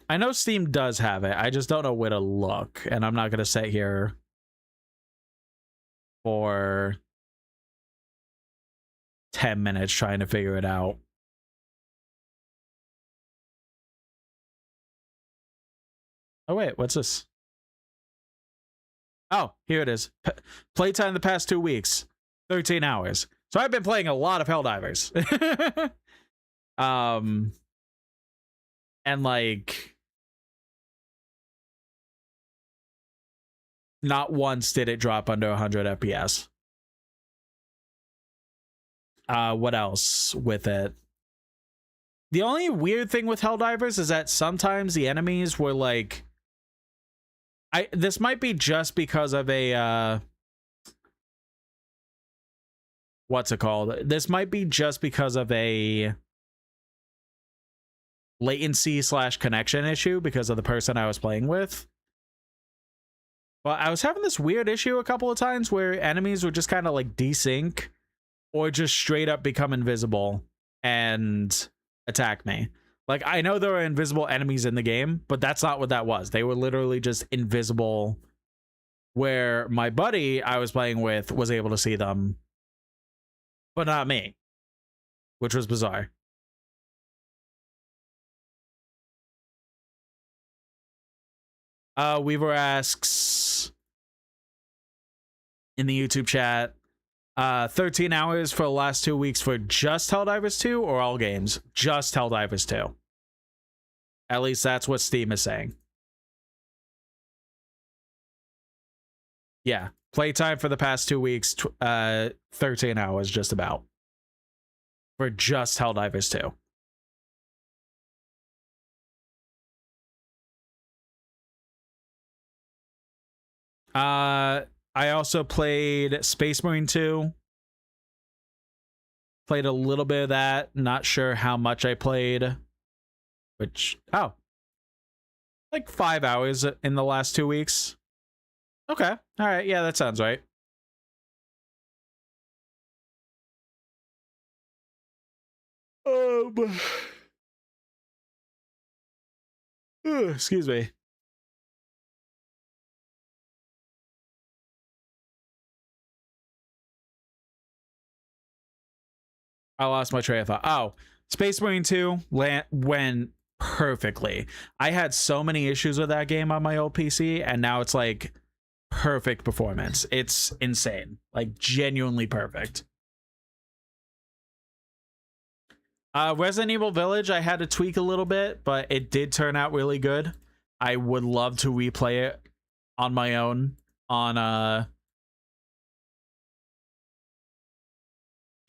I know Steam does have it. I just don't know where to look, and I'm not going to sit here for 10 minutes trying to figure it out. Oh, wait, what's this? Oh, here it is. Playtime the past 2 weeks, 13 hours. So I've been playing a lot of Helldivers. And like, not once did it drop under 100 FPS. What else with it? The only weird thing with Helldivers is that sometimes the enemies were like, this might be just because of a what's it called? This might be just because of a latency / connection issue because of the person I was playing with. But I was having this weird issue a couple of times where enemies would just kind of like desync or just straight up become invisible and attack me. Like, I know there are invisible enemies in the game, but that's not what that was. They were literally just invisible, where my buddy I was playing with was able to see them, but not me, which was bizarre. Weaver asks in the YouTube chat, 13 hours for the last 2 weeks for just Helldivers 2 or all games? Just Helldivers 2. At least that's what Steam is saying. Yeah, playtime for the past 2 weeks, 13 hours just about. For just Helldivers 2. I also played Space Marine 2. Played a little bit of that. Not sure how much I played. Oh. Like 5 hours in the last 2 weeks. Okay. Alright, yeah, that sounds right. Excuse me. I lost my train of thought. Oh, Space Marine 2 went perfectly. I had so many issues with that game on my old PC, and now it's like perfect performance. It's insane. Like, genuinely perfect. Resident Evil Village, I had to tweak a little bit, but it did turn out really good. I would love to replay it on my own on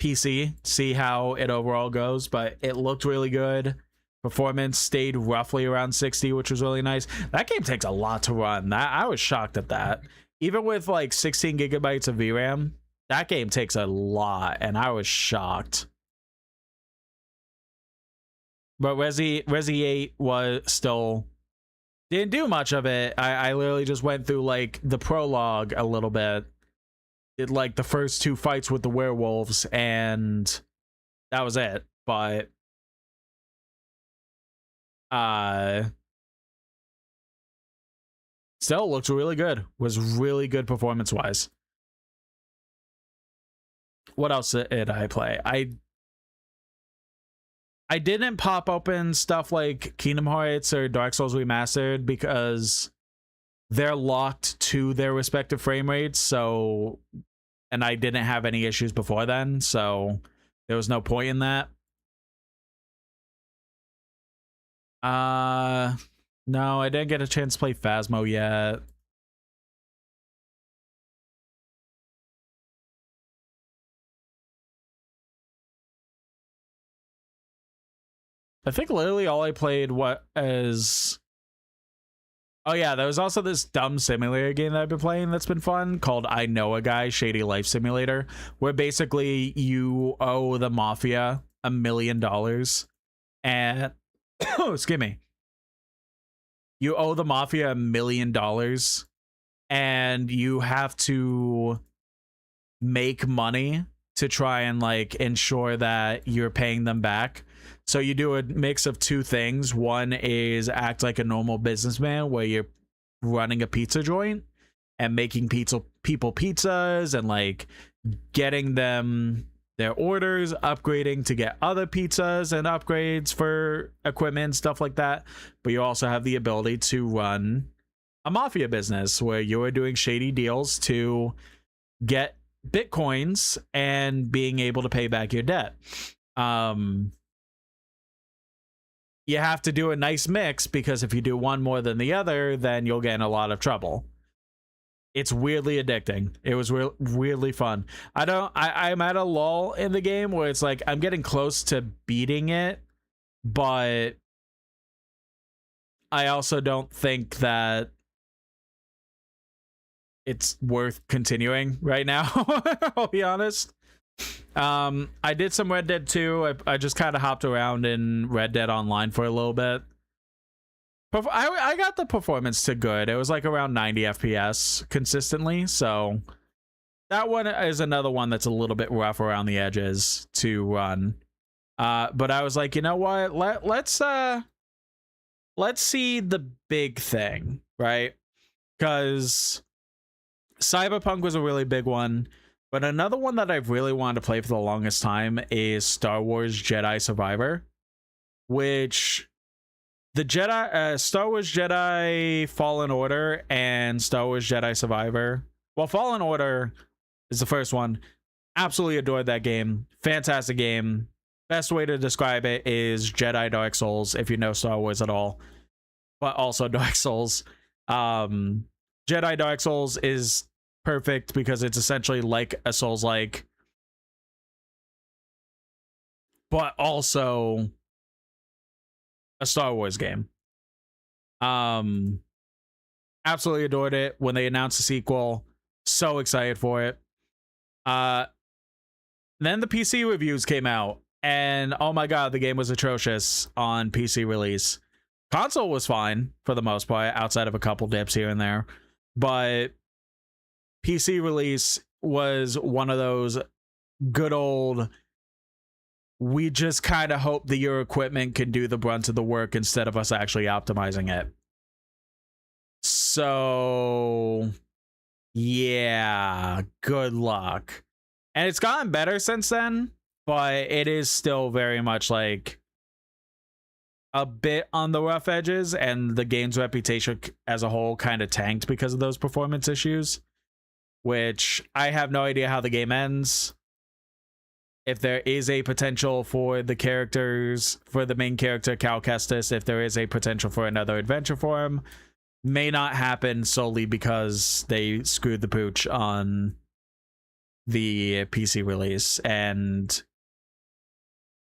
PC, see how it overall goes, but it looked really good. Performance stayed roughly around 60, which was really nice. That game takes a lot to run. I was shocked at that. Even with like 16 gigabytes of VRAM, that game takes a lot, and I was shocked. But Resi 8 was still didn't do much of it. I literally just went through like the prologue a little bit. Did like the first 2 fights with the werewolves, and that was it. But still looked really good. Was really good performance wise. What else did I play? I didn't pop open stuff like Kingdom Hearts or Dark Souls Remastered because they're locked to their respective frame rates, so, and I didn't have any issues before then, so there was no point in that. No, I didn't get a chance to play Phasmo yet. I think literally all I played was... Oh yeah, there was also this dumb simulator game that I've been playing that's been fun called I Know a Guy, Shady Life Simulator, where basically you owe the mafia $1 million and excuse me, you owe the mafia $1 million and you have to make money to try and like ensure that you're paying them back. So you do a mix of two things. One is act like a normal businessman where you're running a pizza joint and making people pizzas and like getting them their orders, upgrading to get other pizzas and upgrades for equipment, stuff like that. But you also have the ability to run a mafia business where you're doing shady deals to get bitcoins and being able to pay back your debt. You have to do a nice mix, because if you do one more than the other, then you'll get in a lot of trouble. It's weirdly addicting. It was weirdly fun. I'm at a lull in the game where it's like I'm getting close to beating it, but I also don't think that it's worth continuing right now. I'll be honest. I did some Red Dead 2. I just kind of hopped around in Red Dead Online for a little bit. I got the performance to good. It was like around 90 FPS consistently. So that one is another one that's a little bit rough around the edges to run. But I was like, you know what? Let's see the big thing, right? Because Cyberpunk was a really big one. But another one that I've really wanted to play for the longest time is Star Wars Jedi Survivor, which the Star Wars Jedi Fallen Order and Star Wars Jedi Survivor. Well, Fallen Order is the first one. Absolutely adored that game. Fantastic game. Best way to describe it is Jedi Dark Souls, if you know Star Wars at all. But also Dark Souls. Jedi Dark Souls is perfect because it's essentially like a Souls-like, but also a Star Wars game. Absolutely adored it. When they announced the sequel, so excited for it. Then the PC reviews came out, and oh my god, the game was atrocious on PC release. Console was fine for the most part, outside of a couple dips here and there, but PC release was one of those good old, we just kind of hope that your equipment can do the brunt of the work instead of us actually optimizing it. So yeah, good luck. And it's gotten better since then, but it is still very much like a bit on the rough edges, and the game's reputation as a whole kind of tanked because of those performance issues, which I have no idea how the game ends. If there is a potential for the characters, for the main character Cal Kestis, if there is a potential for another adventure for him, may not happen solely because they screwed the pooch on the PC release and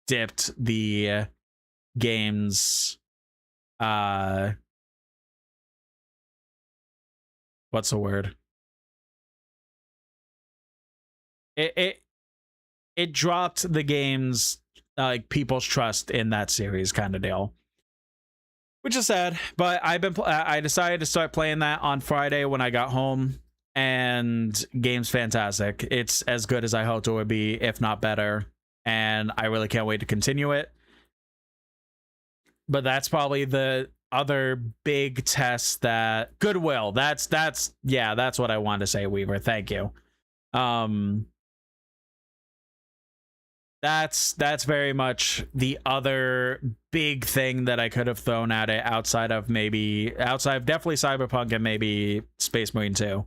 dipped the game's what's the word? It dropped the game's like people's trust in that series kind of deal, which is sad. But I decided to start playing that on Friday when I got home, and game's fantastic. It's as good as I hoped it would be, if not better, and I really can't wait to continue it. But that's probably the other big test that Goodwill. That's what I wanted to say, Weaver. Thank you. That's very much the other big thing that I could have thrown at it outside of definitely Cyberpunk and maybe Space Marine 2.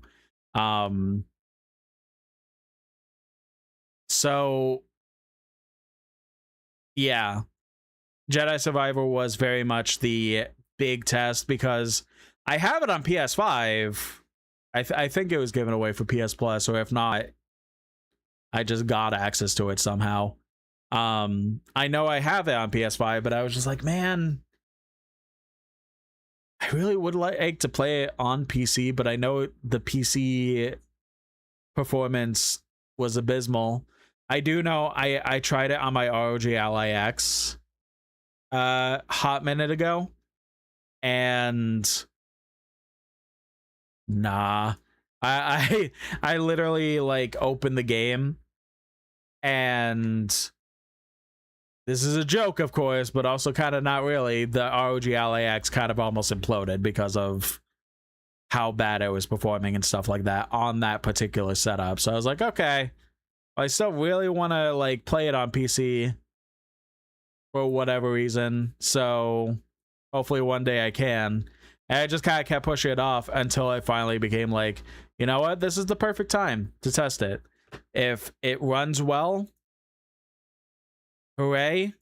So yeah, Jedi Survivor was very much the big test because I have it on PS5. I think it was given away for PS Plus, or if not, I just got access to it somehow. I know I have it on PS5, but I was just like, man, I really would like to play it on PC, but I know the PC performance was abysmal. I do know I tried it on my ROG Ally X, hot minute ago, and nah, I literally like opened the game, and this is a joke, of course, but also kind of not really. The ROG Ally X kind of almost imploded because of how bad it was performing and stuff like that on that particular setup. So I was like, okay, I still really want to like play it on PC for whatever reason. So hopefully one day I can. And I just kind of kept pushing it off until it finally became like, you know what? This is the perfect time to test it. If it runs well, hooray.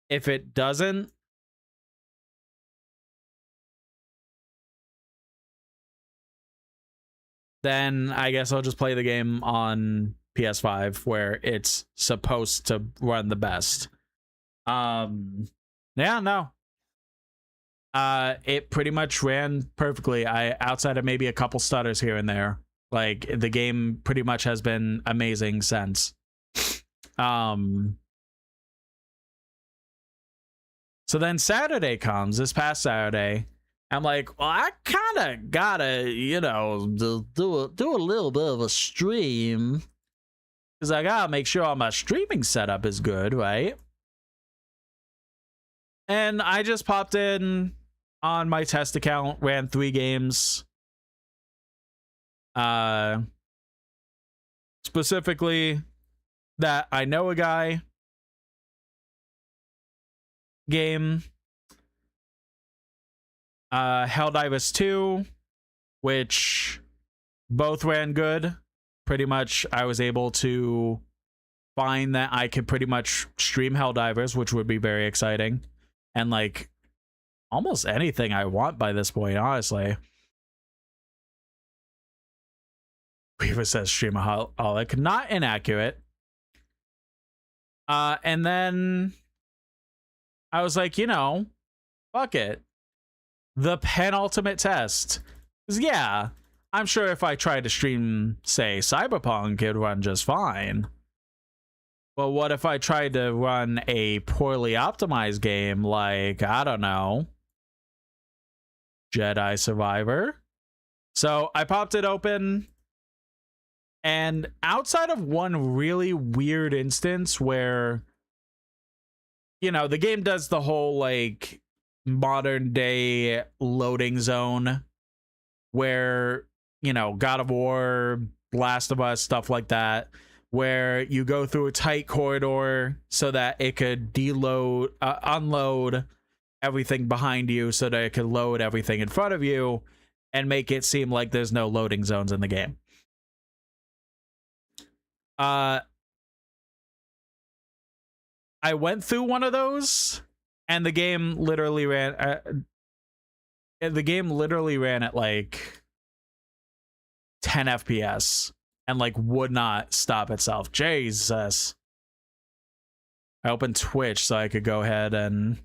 If it doesn't, then I guess I'll just play the game on PS5 where it's supposed to run the best. Yeah, no. It pretty much ran perfectly. Outside of maybe a couple stutters here and there, like the game pretty much has been amazing since. So then Saturday comes, this past Saturday. I'm like, well, I kind of gotta, you know, do a little bit of a stream, because I gotta make sure my streaming setup is good, right? And I just popped in on my test account, ran 3 games. Specifically, that I know a guy game. Helldivers 2, which both ran good. Pretty much I was able to find that I could pretty much stream Helldivers, which would be very exciting. And like almost anything I want by this point, honestly. Weaver says streamaholic, not inaccurate. And then I was like, you know, fuck it. The penultimate test. 'Cause yeah, I'm sure if I tried to stream, say, Cyberpunk, it'd run just fine. But what if I tried to run a poorly optimized game like, I don't know, Jedi Survivor? So I popped it open, and outside of one really weird instance where, you know, the game does the whole like modern day loading zone where, you know, God of War, Last of Us, stuff like that, where you go through a tight corridor so that it could unload everything behind you so that it could load everything in front of you and make it seem like there's no loading zones in the game. I went through one of those, and the game literally ran at like 10 FPS and like would not stop itself. Jesus. I opened Twitch so I could go ahead and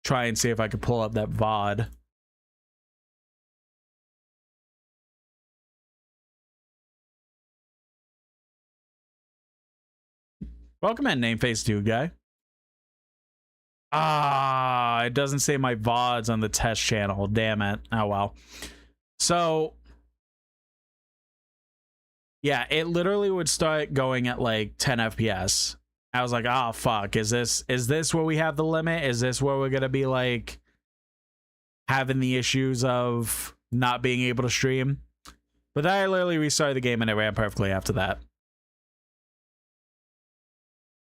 try and see if I could pull up that VOD. Welcome in, Nameface Dude Guy. It doesn't say my VODs on the test channel. Damn it. Oh, well. So, yeah, it literally would start going at like 10 FPS. I was like, oh, fuck. Is this where we have the limit? Is this where we're going to be like having the issues of not being able to stream? But then I literally restarted the game and it ran perfectly after that.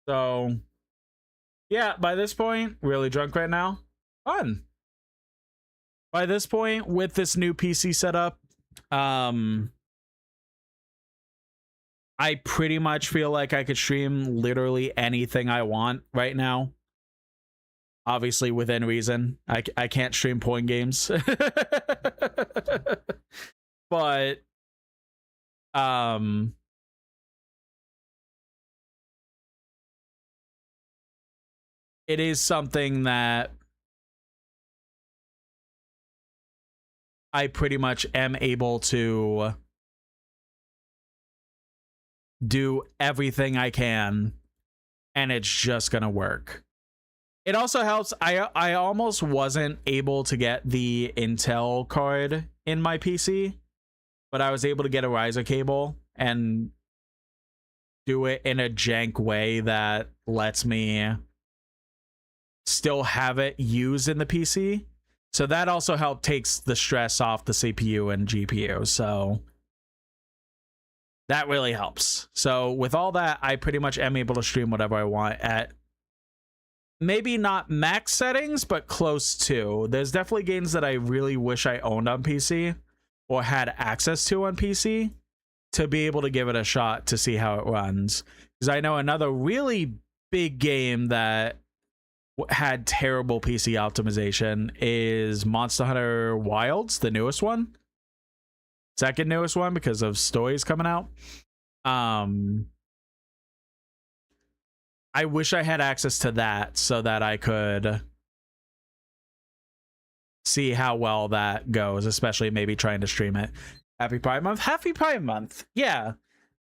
So, yeah, by this point, really drunk right now. Fun. By this point, with this new PC setup, I pretty much feel like I could stream literally anything I want right now. Obviously, within reason. I can't stream porn games. But, it is something that I pretty much am able to do everything I can and it's just gonna work. It also helps. I almost wasn't able to get the Intel card in my PC, but I was able to get a riser cable and do it in a jank way that lets me still have it used in the PC. So that also helped takes the stress off the CPU and GPU. So that really helps. So with all that, I pretty much am able to stream whatever I want at maybe not max settings, but close to. There's definitely games that I really wish I owned on PC or had access to on PC to be able to give it a shot to see how it runs. Because I know another really big game that had terrible PC optimization is Monster Hunter Wilds, the newest one. Second newest one because of stories coming out. I wish I had access to that so that I could see how well that goes, especially maybe trying to stream it. Happy Pride Month. Happy Pride Month. Yeah.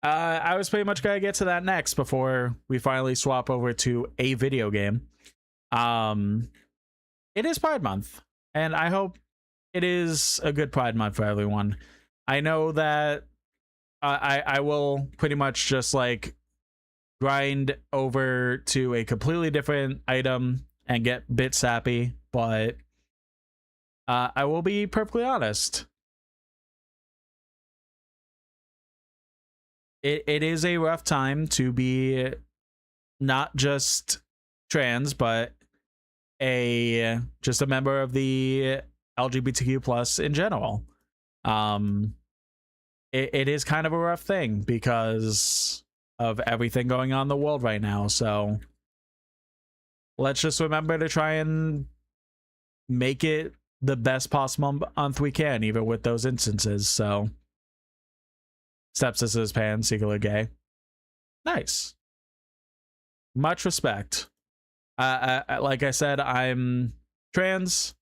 I was pretty much gonna get to that next before we finally swap over to a video game. It is Pride Month, and I hope it is a good Pride Month for everyone. I know that I will pretty much just like grind over to a completely different item and get a bit sappy, but I will be perfectly honest. It is a rough time to be not just trans, but just a member of the LGBTQ plus in general. It is kind of a rough thing because of everything going on in the world right now. So let's just remember to try and make it the best possible month we can, even with those instances. So stepsisters, pan, secretly gay. Nice. Much respect. Like I said, I'm trans,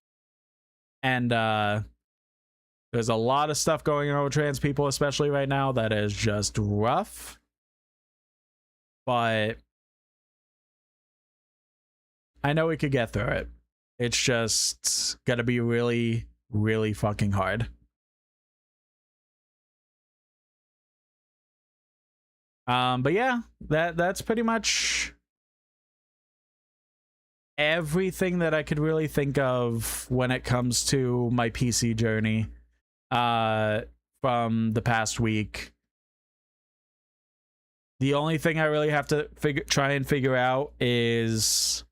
and there's a lot of stuff going on with trans people, especially right now, that is just rough. But I know we could get through it. It's just gonna be really, really fucking hard. But yeah, that's pretty much everything that I could really think of when it comes to my PC journey from the past week. The only thing I really have to try and figure out is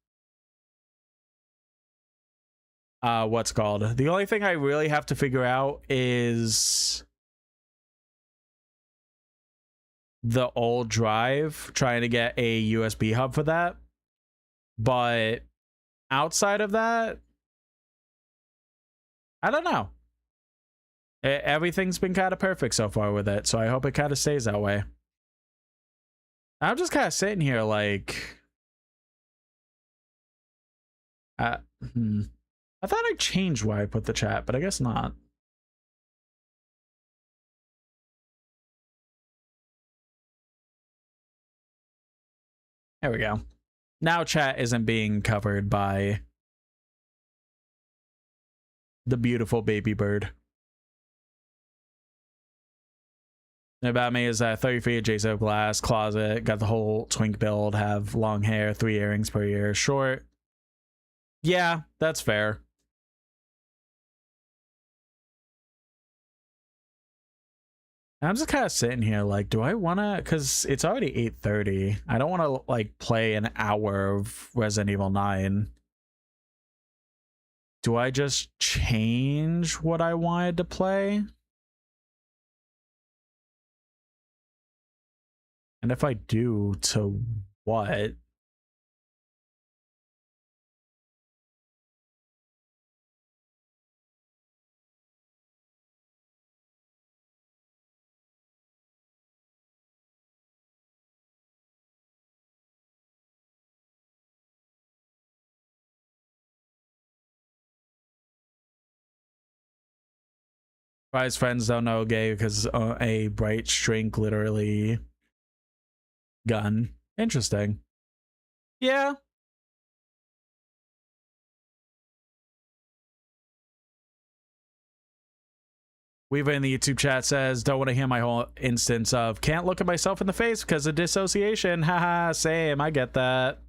what's called. The only thing I really have to figure out is the old drive, trying to get a USB hub for that. But outside of that, I don't know. Everything's been kind of perfect so far with it, so I hope it kind of stays that way. I'm just kind of sitting here like I thought I changed where I put the chat, but I guess not. There we go. Now chat isn't being covered by the beautiful baby bird. About me is 30 feet adjacent glass closet, got the whole twink build, have long hair, 3 earrings per year, short. Yeah, that's fair. I'm just kind of sitting here like, do I want to, because it's already 8:30. I don't want to like play an hour of Resident Evil 9. Do I just change what I wanted to play? And if I do, to what? His friends don't know gay because a bright string literally gun. Interesting. Yeah. Weaver in the YouTube chat says, don't want to hear my whole instance of can't look at myself in the face because of dissociation. Haha, same. I get that.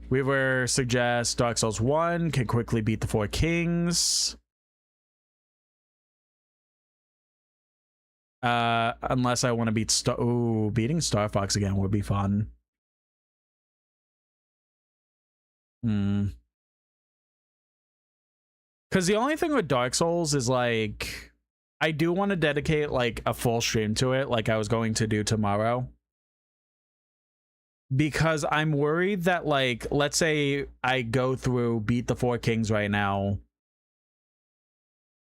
Weaver suggests Dark Souls 1 can quickly beat the 4 Kings. Unless I want to beat beating Star Fox again would be fun. Because the only thing with Dark Souls is like, I do want to dedicate like a full stream to it, like I was going to do tomorrow. Because I'm worried that, like, let's say I go through beat the 4 Kings right now.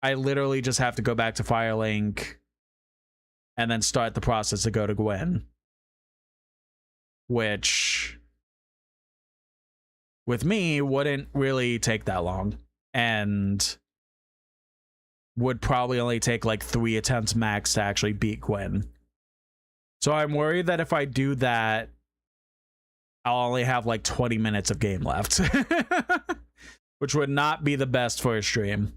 I literally just have to go back to Firelink and then start the process to go to Gwyn. Which, with me, wouldn't really take that long. And would probably only take like 3 attempts max to actually beat Gwyn. So I'm worried that if I do that, I'll only have like 20 minutes of game left. Which would not be the best for a stream.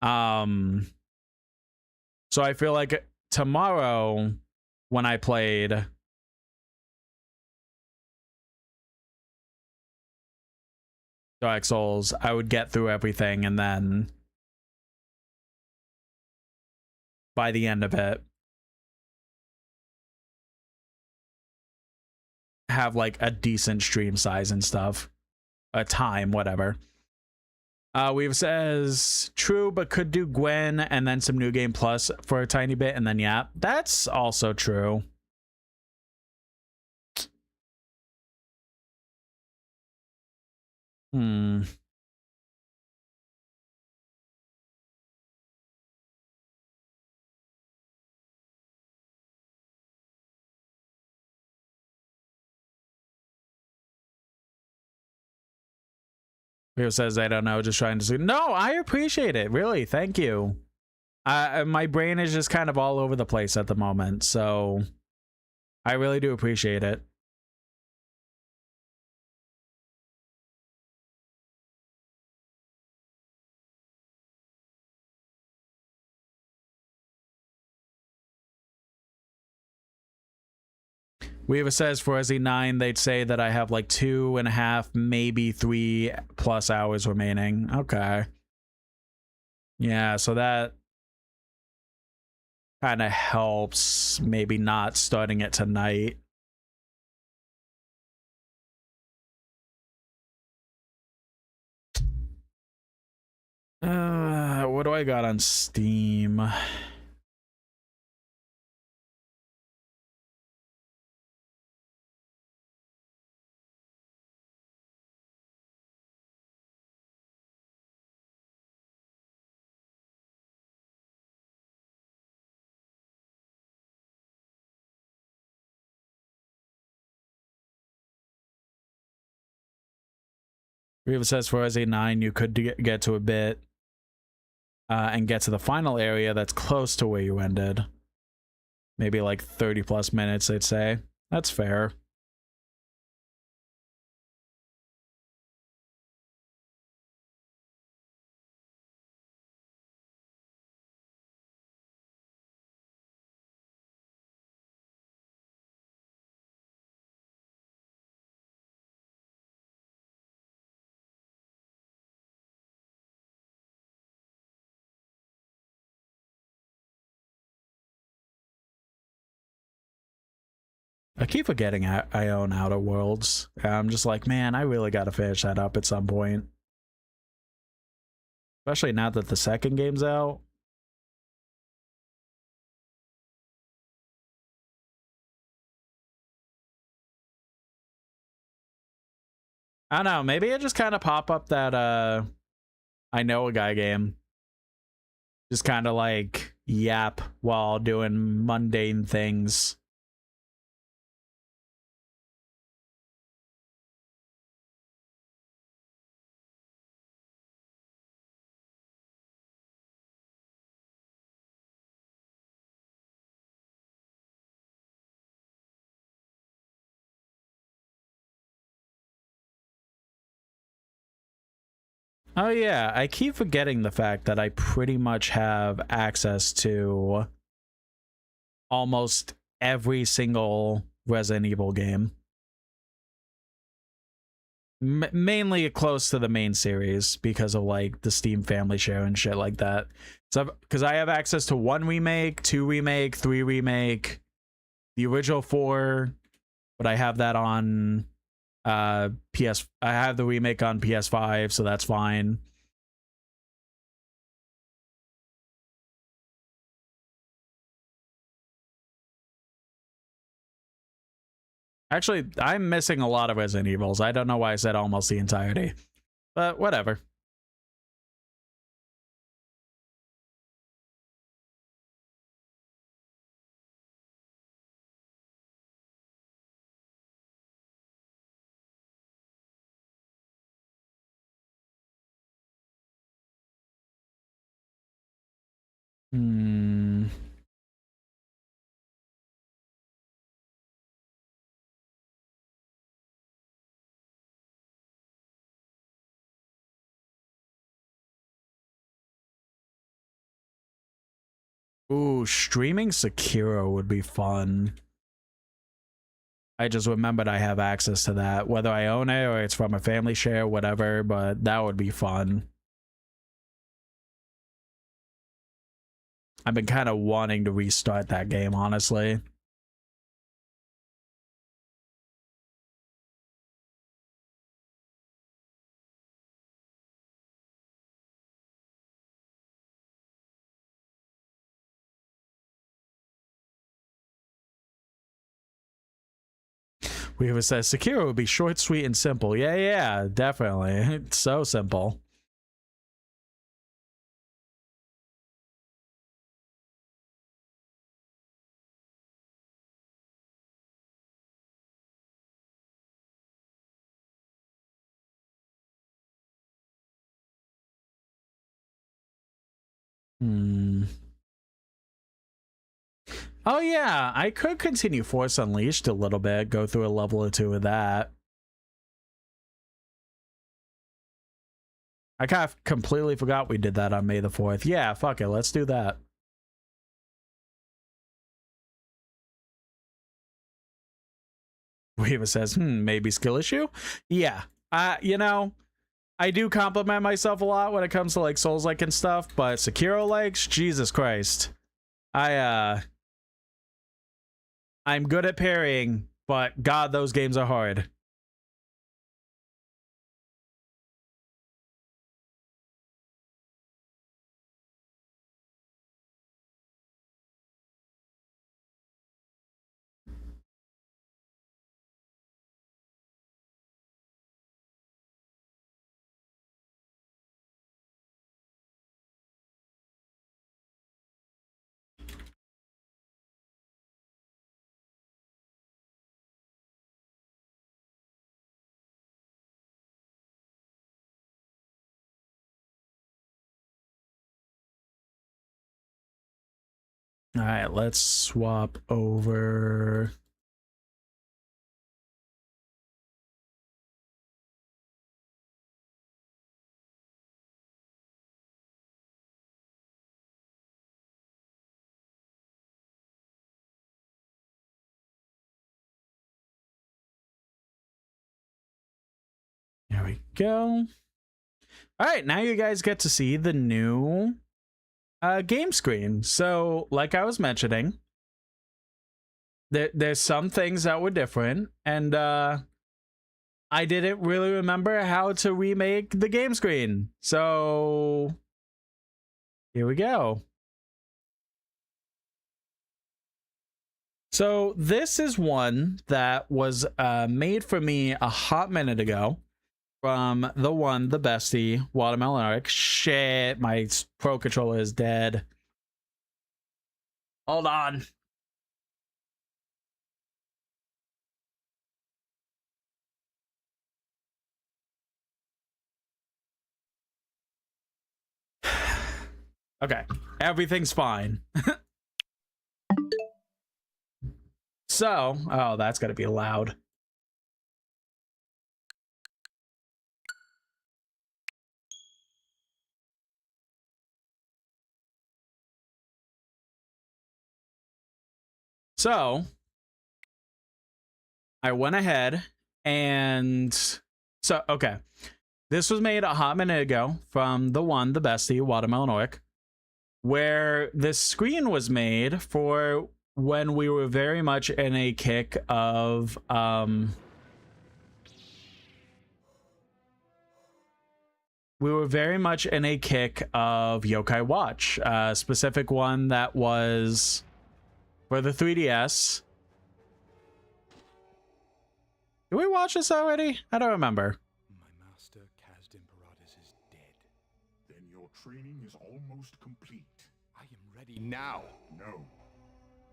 So I feel like tomorrow when I played Dark Souls, I would get through everything and then by the end of it have like a decent stream size and stuff, a time, whatever. Weave says true, but could do Gwyn and then some New Game Plus for a tiny bit, and then yeah, that's also true. Leo says, I don't know, just trying to see. No, I appreciate it. Really, thank you. My brain is just kind of all over the place at the moment, so I really do appreciate it. Weaver says for SE9, they'd say that I have like 2.5, maybe 3+ hours remaining. Okay. Yeah, so that kind of helps maybe not starting it tonight. What do I got on Steam? Riva says for SE9, you could get to a bit and get to the final area that's close to where you ended. Maybe like 30+ minutes, they'd say. That's fair. I keep forgetting I own Outer Worlds. I'm just like, man, I really gotta finish that up at some point. Especially now that the second game's out. I don't know, maybe I just kind of pop up that I Know a Guy game. Just kind of like yap while doing mundane things. Oh yeah, I keep forgetting the fact that I pretty much have access to almost every single Resident Evil game. Mainly close to the main series because of like the Steam family share and shit like that. So because I have access to 1 remake, 2 remake, 3 remake, the original 4, but I have that on I have the remake on PS5, so that's fine. Actually, I'm missing a lot of Resident Evils. I don't know why I said almost the entirety, but whatever. Ooh, streaming Sekiro would be fun. I just remembered I have access to that, whether I own it or it's from a family share, whatever, but that would be fun. I've been kind of wanting to restart that game, honestly. Weaver says Sekiro would be short, sweet, and simple. Yeah, definitely. It's so simple. Oh yeah, I could continue Force Unleashed a little bit, go through a level or 2 of that. I kind of completely forgot we did that on May the 4th. Yeah, fuck it, let's do that. Weaver says, maybe skill issue? Yeah, you know, I do compliment myself a lot when it comes to like Souls-like and stuff, but Sekiro-likes, Jesus Christ. I'm good at parrying, but God, those games are hard. All right, let's swap over. There we go. All right, now you guys get to see the new game screen. So, like I was mentioning, there's some things that were different, and I didn't really remember how to remake the game screen. So, here we go. So, this is one that was made for me a hot minute ago. From the bestie, Watermelon Arc. Shit, my Pro Controller is dead. Hold on. Okay, everything's fine. So, oh, that's gotta be loud. So I went ahead and okay. This was made a hot minute ago from the bestie, Watermelon Orc, where this screen was made for when we were very much in a kick of Yokai Watch, a specific one that was for the 3DS. Did we watch this already? I don't remember. My master, Kazd Imperatus, is dead. Then your training is almost complete. I am ready now. No.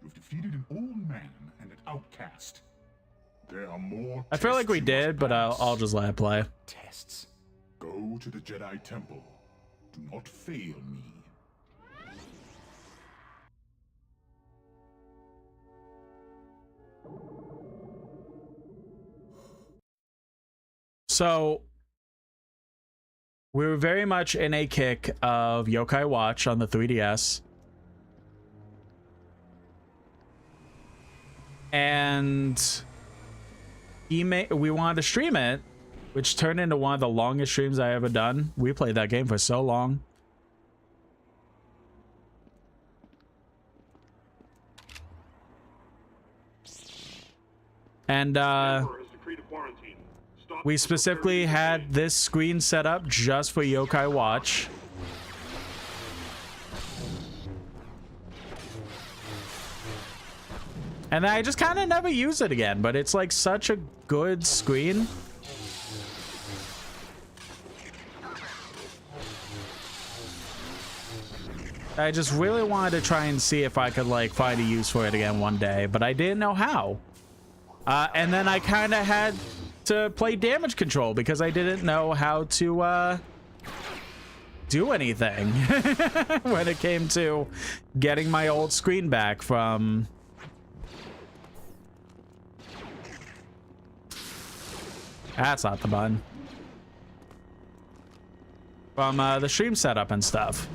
You've defeated an old man and an outcast. There are more. I feel like we tests you did, must but pass. I'll just let it play. Tests. Go to the Jedi Temple. Do not fail me. So we were very much in a kick of Yokai Watch on the 3DS. And we wanted to stream it, which turned into one of the longest streams I ever done. We played that game for so long. And we specifically had this screen set up just for Yokai Watch. And I just kind of never use it again, but it's like such a good screen. I just really wanted to try and see if I could like find a use for it again one day, but I didn't know how. And then I kind of had to play damage control because I didn't know how to do anything when it came to getting my old screen back from that's not the button, from the stream setup and stuff.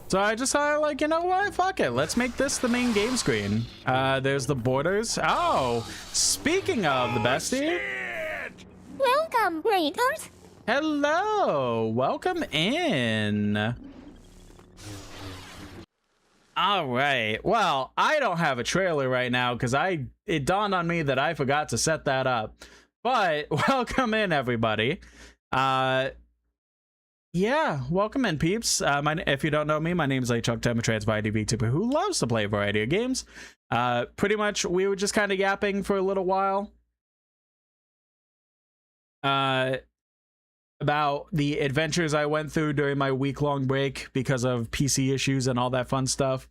So I just thought, like, you know what? Fuck it. Let's make this the main game screen. There's the borders. Oh, speaking of the bestie. Welcome, Raiders. Hello. Welcome in. All right. Well, I don't have a trailer right now because it dawned on me that I forgot to set that up. But welcome in, everybody. Yeah, welcome in, peeps. If you don't know me, my name is Chuck. I'm a trans variety VTuber who loves to play a variety of games. Pretty much, we were just kind of yapping for a little while about the adventures I went through during my week-long break because of PC issues and all that fun stuff.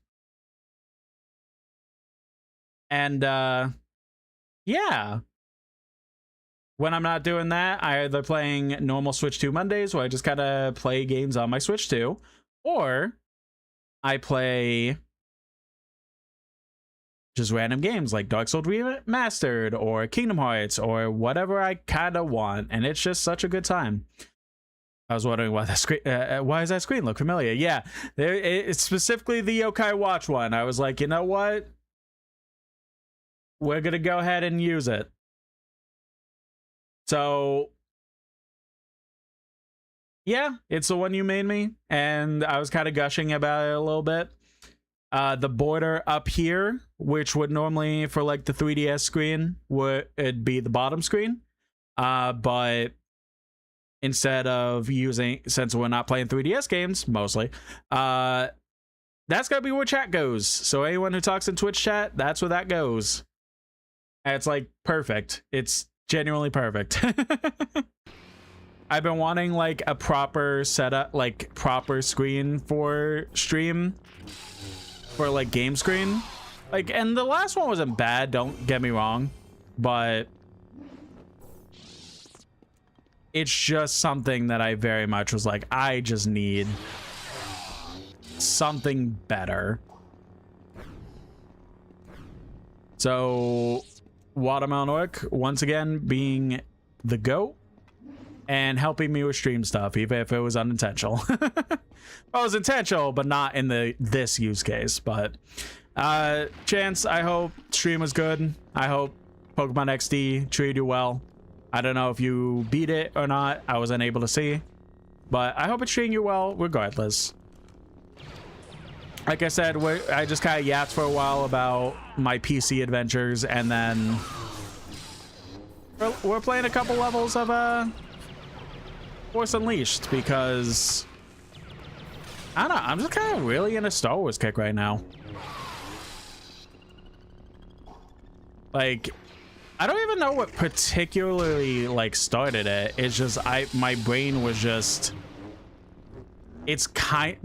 And yeah. When I'm not doing that, I either playing normal Switch 2 Mondays, where I just kind of play games on my Switch 2, or I play just random games like Dark Souls Remastered or Kingdom Hearts or whatever I kind of want, and it's just such a good time. I was wondering why that screen, why does that screen look familiar? Yeah, it's specifically the Yokai Watch one. I was like, you know what? We're gonna go ahead and use it. So, yeah, it's the one you made me, and I was kind of gushing about it a little bit. The border up here, which would normally, for like the 3DS screen, it'd be the bottom screen. But instead of using, since we're not playing 3DS games, mostly, that's gotta be where chat goes. So anyone who talks in Twitch chat, that's where that goes. And it's like perfect. It's genuinely perfect. I've been wanting like a proper setup, like proper screen for stream, for like game screen. Like, and the last one wasn't bad, don't get me wrong, but it's just something that I very much was like, I just need something better. So Watermelon Orc, once again, being the GOAT and helping me with stream stuff, even if it was unintentional. Well, it was intentional, but not in this use case. But Chance, I hope stream was good. I hope Pokemon XD treated you well. I don't know if you beat it or not. I was unable to see, but I hope it's treating you well regardless. Like I said, I just kind of yapped for a while about my PC adventures, and then we're playing a couple levels of Force Unleashed because I don't know, I'm just kind of really in a Star Wars kick right now. Like, I don't even know what particularly like started it. It's just my brain was just, it's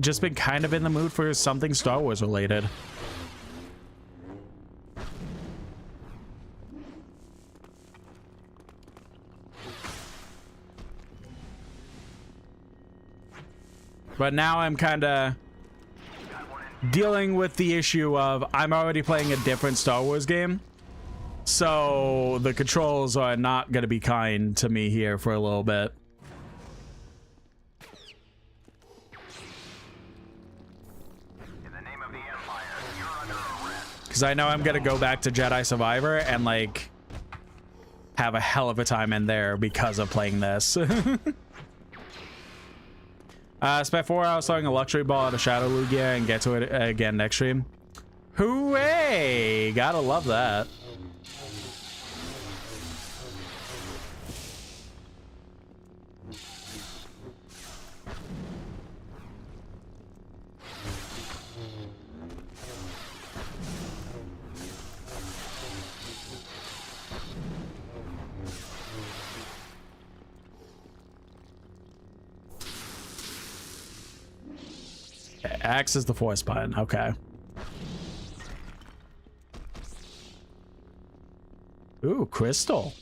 just been kind of in the mood for something Star Wars related. But now I'm kind of dealing with the issue of I'm already playing a different Star Wars game. So the controls are not going to be kind to me here for a little bit. Because I know I'm going to go back to Jedi Survivor and like have a hell of a time in there because of playing this. Spent 4 hours throwing a luxury ball at a Shadow Lugia and get to it again next stream. Hooray! Gotta love that. X is the force button. Okay. Ooh, crystal.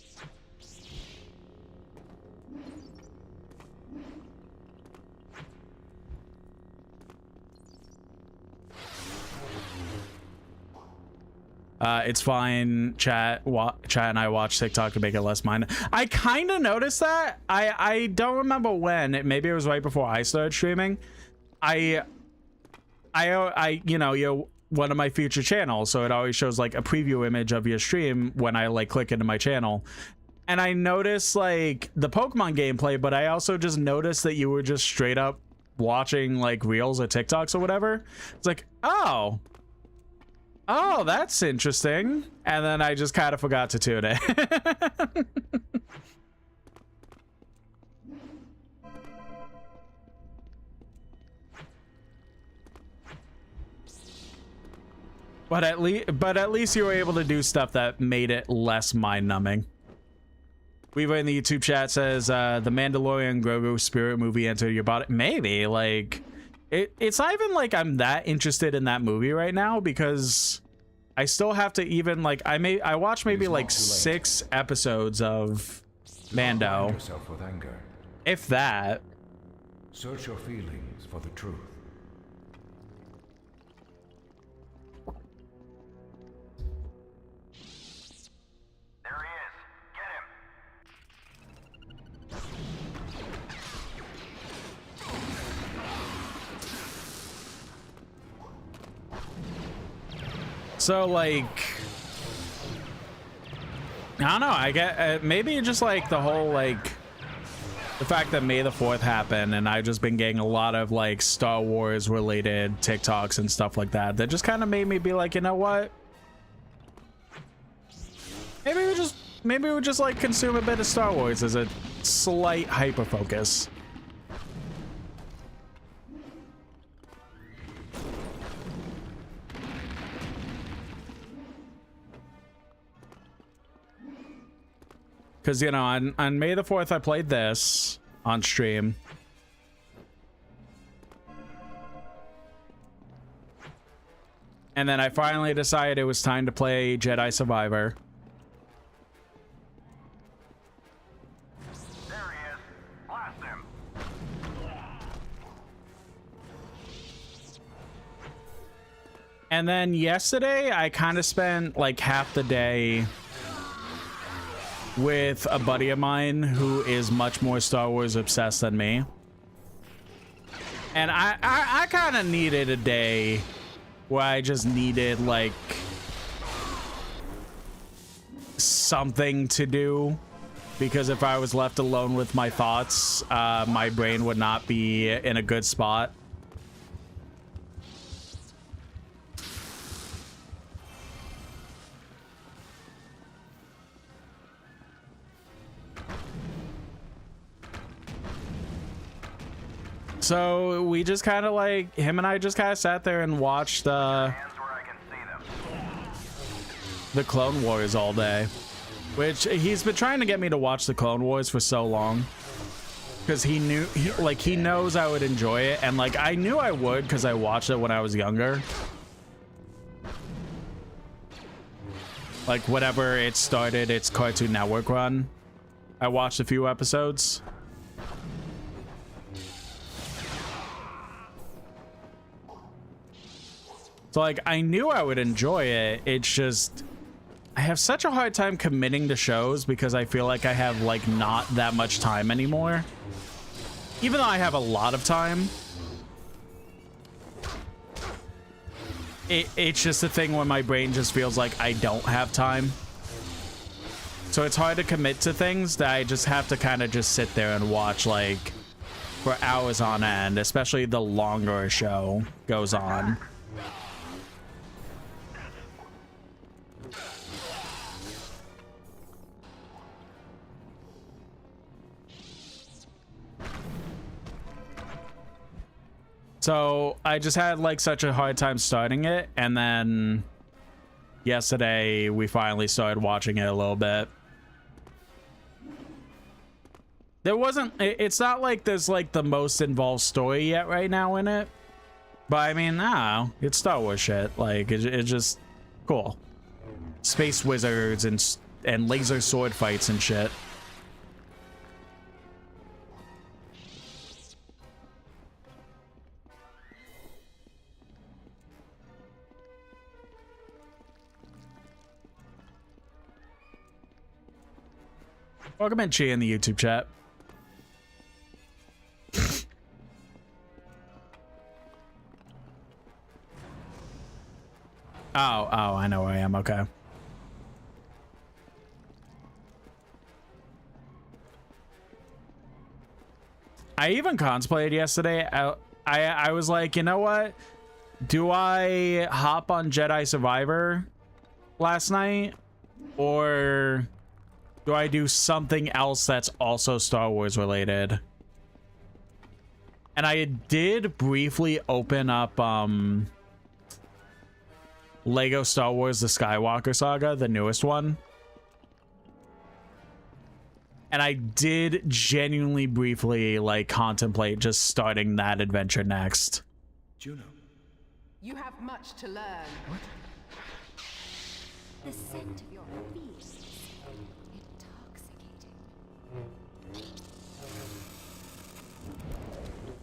It's fine. Chat and I watch TikTok to make it less mine. I kind of noticed that. I don't remember when. Maybe it was right before I started streaming. You know, you're one of my future channels, so it always shows like a preview image of your stream when I like click into my channel. And I noticed like the Pokemon gameplay, but I also just noticed that you were just straight up watching like reels or TikToks or whatever. It's like, oh, that's interesting. And then I just kind of forgot to tune it. But at least you were able to do stuff that made it less mind-numbing. Weaver in the YouTube chat says, the Mandalorian Grogu spirit movie entered your body. Maybe, like, it's not even like I'm that interested in that movie right now because I still have to even, like, I watched maybe like 6 episodes of Mando. Yourself with anger. If that. Search your feelings for the truth. So, like, I don't know, I get, maybe just, like, the whole, like, the fact that May the 4th happened, and I've just been getting a lot of, like, Star Wars-related TikToks and stuff like that, that just kind of made me be like, you know what? Maybe we just, like, consume a bit of Star Wars as a slight hyper-focus. Because, you know, on May the 4th, I played this on stream. And then I finally decided it was time to play Jedi Survivor. There he is. Blast him. And then yesterday, I kind of spent like half the day with a buddy of mine who is much more Star Wars obsessed than me. And I kind of needed a day where I just needed like something to do, because if I was left alone with my thoughts, my brain would not be in a good spot. So we just kind of like, him and I just kind of sat there and watched Hands where I can see them. the Clone Wars all day, which he's been trying to get me to watch the Clone Wars for so long, because he knows I would enjoy it, and like I knew I would because I watched it when I was younger. Like whenever it started its Cartoon Network run, I watched a few episodes. So like I knew I would enjoy it. It's just I have such a hard time committing to shows because I feel like I have like not that much time anymore. Even though I have a lot of time, it's just a thing when my brain just feels like I don't have time. So it's hard to commit to things that I just have to kind of just sit there and watch like for hours on end, especially the longer a show goes on. So I just had like such a hard time starting it, and then yesterday we finally started watching it a little bit. There wasn't, it's not like there's like the most involved story yet right now in it, but I mean, I don't know, it's Star Wars shit. Like it's just cool. Space wizards and laser sword fights and shit. Welcome in, Chi, in the YouTube chat. Oh, I know where I am. Okay. I even contemplated yesterday. I was like, you know what? Do I hop on Jedi Survivor last night, or do I do something else that's also Star Wars related? And I did briefly open up Lego Star Wars The Skywalker Saga, the newest one. And I did genuinely briefly like contemplate just starting that adventure next. Juno. You have much to learn. What? The scent of your feet is intoxicating.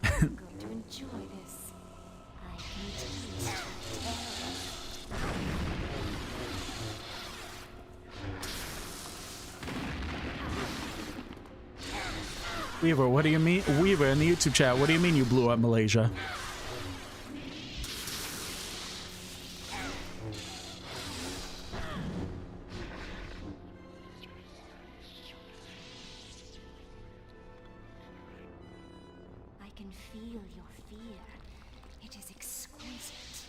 I'm going to enjoy this. I can taste Weaver, what do you mean? Weaver in the YouTube chat, what do you mean you blew up Malaysia? I can feel your fear. It is exquisite.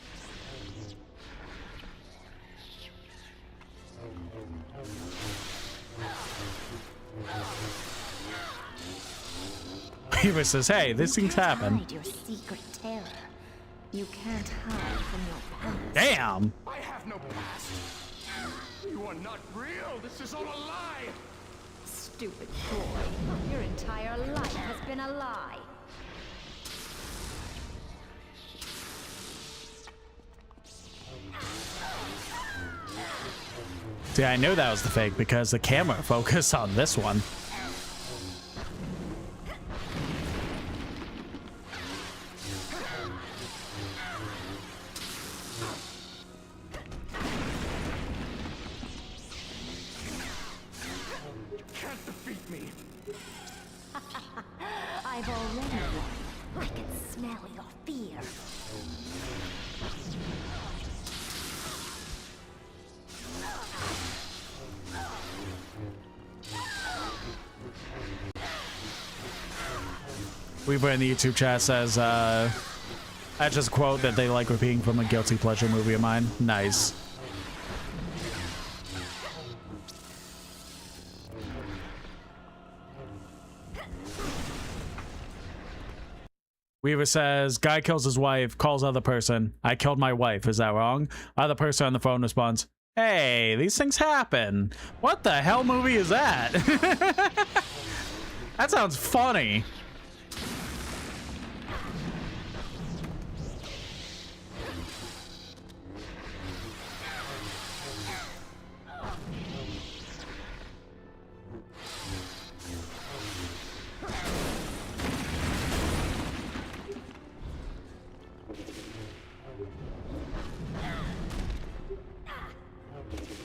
Weaver says, hey, this thing's happen. Hide your secret terror. You can't hide from your past. Damn. I have no past. You are not real. This is all a lie. Stupid boy. Your entire life has been a lie. See, I knew that was the fake because the camera focused on this one. I've already won. I can smell your fear. Weaver in the YouTube chat says, I just quote that they like repeating from a guilty pleasure movie of mine. Nice. Weaver says, guy kills his wife, calls other person. I killed my wife. Is that wrong? Other person on the phone responds, hey, these things happen. What the hell movie is that? That sounds funny.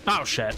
Oh, shit.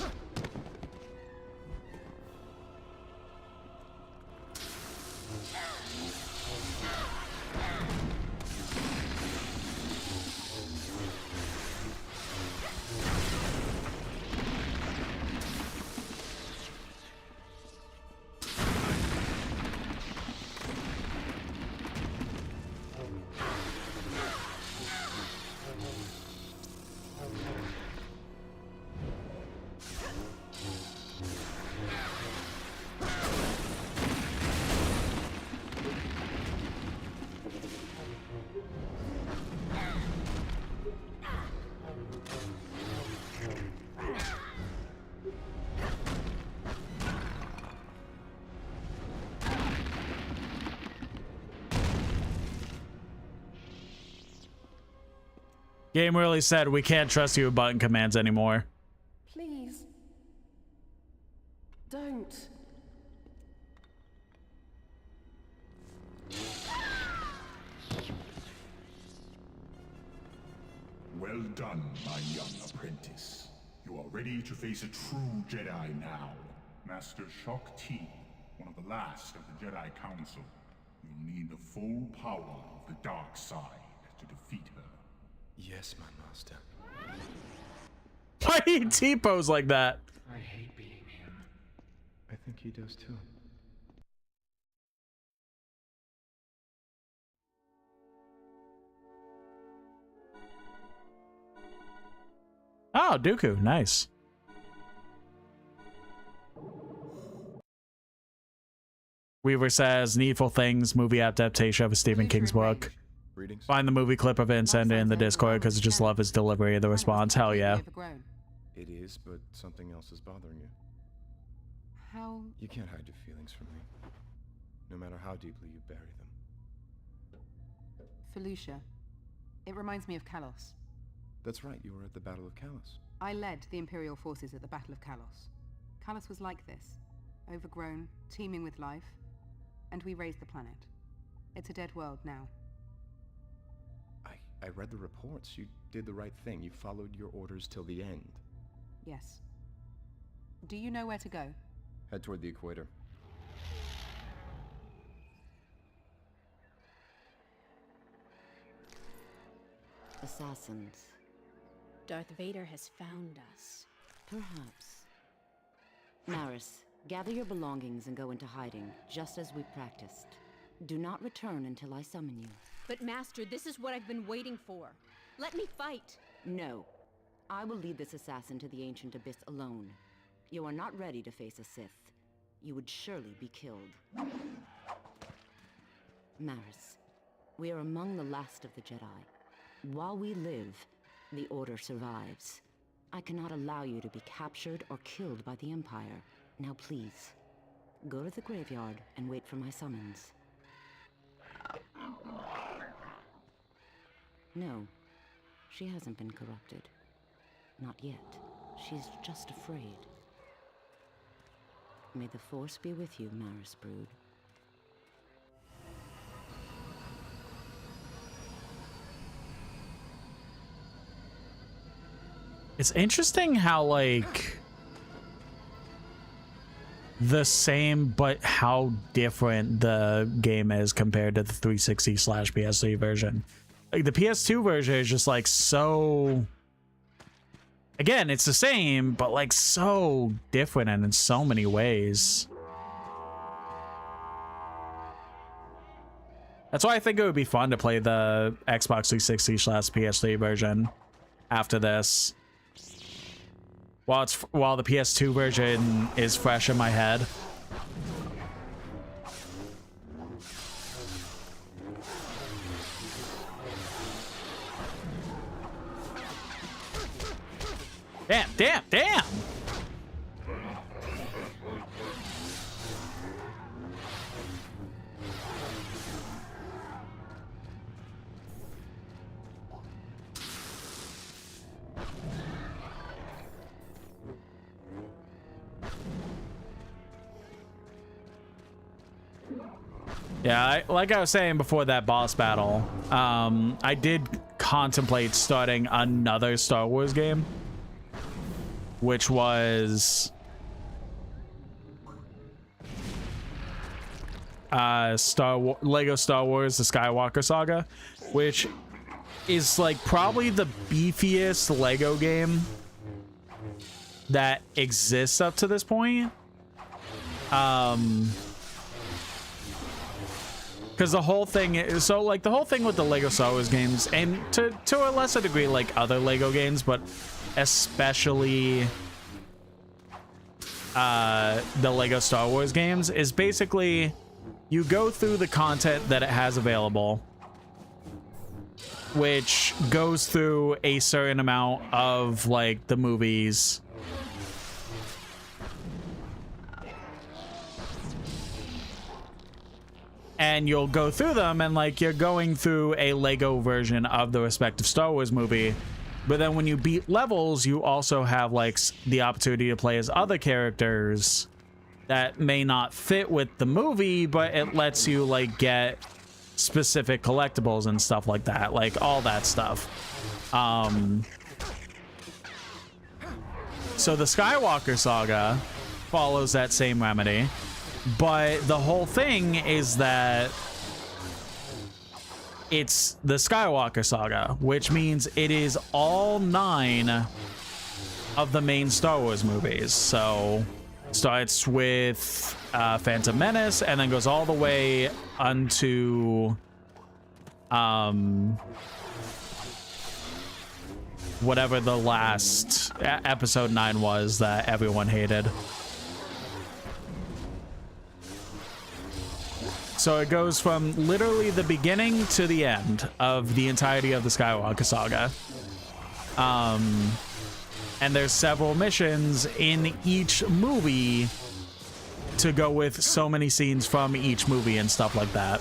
Game really said we can't trust you with button commands anymore. Please. Don't. Well done, my young apprentice. You are ready to face a true Jedi now. Master Shaak Ti, one of the last of the Jedi Council. You'll need the full power of the dark side to defeat her. Yes, my master. Why he T-pose like that? I hate being him. I think he does too. Oh, Dooku, nice. Weaver says, Needful Things, movie adaptation of a Stephen King's book. Greetings. Find the movie clip of it and send it in the Discord because I just love his delivery of the response. Hell yeah. It is, but something else is bothering you. How? You can't hide your feelings from me, no matter how deeply you bury them. Felucia. It reminds me of Kalos. That's right, you were at the Battle of Kalos. I led the Imperial forces at the Battle of Kalos. Kalos was like this. Overgrown, teeming with life. And we raised the planet. It's a dead world now. I read the reports. You did the right thing. You followed your orders till the end. Yes. Do you know where to go? Head toward the equator. Assassins. Darth Vader has found us. Perhaps. Maris, gather your belongings and go into hiding, just as we practiced. Do not return until I summon you. But Master, this is what I've been waiting for. Let me fight. No. I will lead this assassin to the ancient abyss alone. You are not ready to face a Sith. You would surely be killed. Maris, we are among the last of the Jedi. While we live, the Order survives. I cannot allow you to be captured or killed by the Empire. Now please, go to the graveyard and wait for my summons. No, she hasn't been corrupted. Not yet. She's just afraid. May the Force be with you, Maris Brood. It's interesting how, like, the same, but how different the game is compared to the 360/PS3 version. Like the PS2 version is just like so, again, it's the same, but like so different and in so many ways. That's why I think it would be fun to play the Xbox 360/PS3 version after this. While the PS2 version is fresh in my head. Damn! Yeah, like I was saying before that boss battle, I did contemplate starting another Star Wars game, which was Lego Star Wars: The Skywalker Saga, which is like probably the beefiest Lego game that exists up to this point. Because the whole thing is, so like the whole thing with the Lego Star Wars games, and to a lesser degree like other Lego games, but especially the Lego Star Wars games, is basically you go through the content that it has available, which goes through a certain amount of like the movies. And you'll go through them, and like you're going through a Lego version of the respective Star Wars movie. But then when you beat levels, you also have like the opportunity to play as other characters that may not fit with the movie, but it lets you like get specific collectibles and stuff like that, like all that stuff. So the Skywalker Saga follows that same remedy. But the whole thing is that it's the Skywalker Saga, which means it is all 9 of the main Star Wars movies. So starts with Phantom Menace and then goes all the way unto whatever the last episode 9 was that everyone hated. So it goes from literally the beginning to the end of the entirety of the Skywalker Saga. And there's several missions in each movie to go with so many scenes from each movie and stuff like that.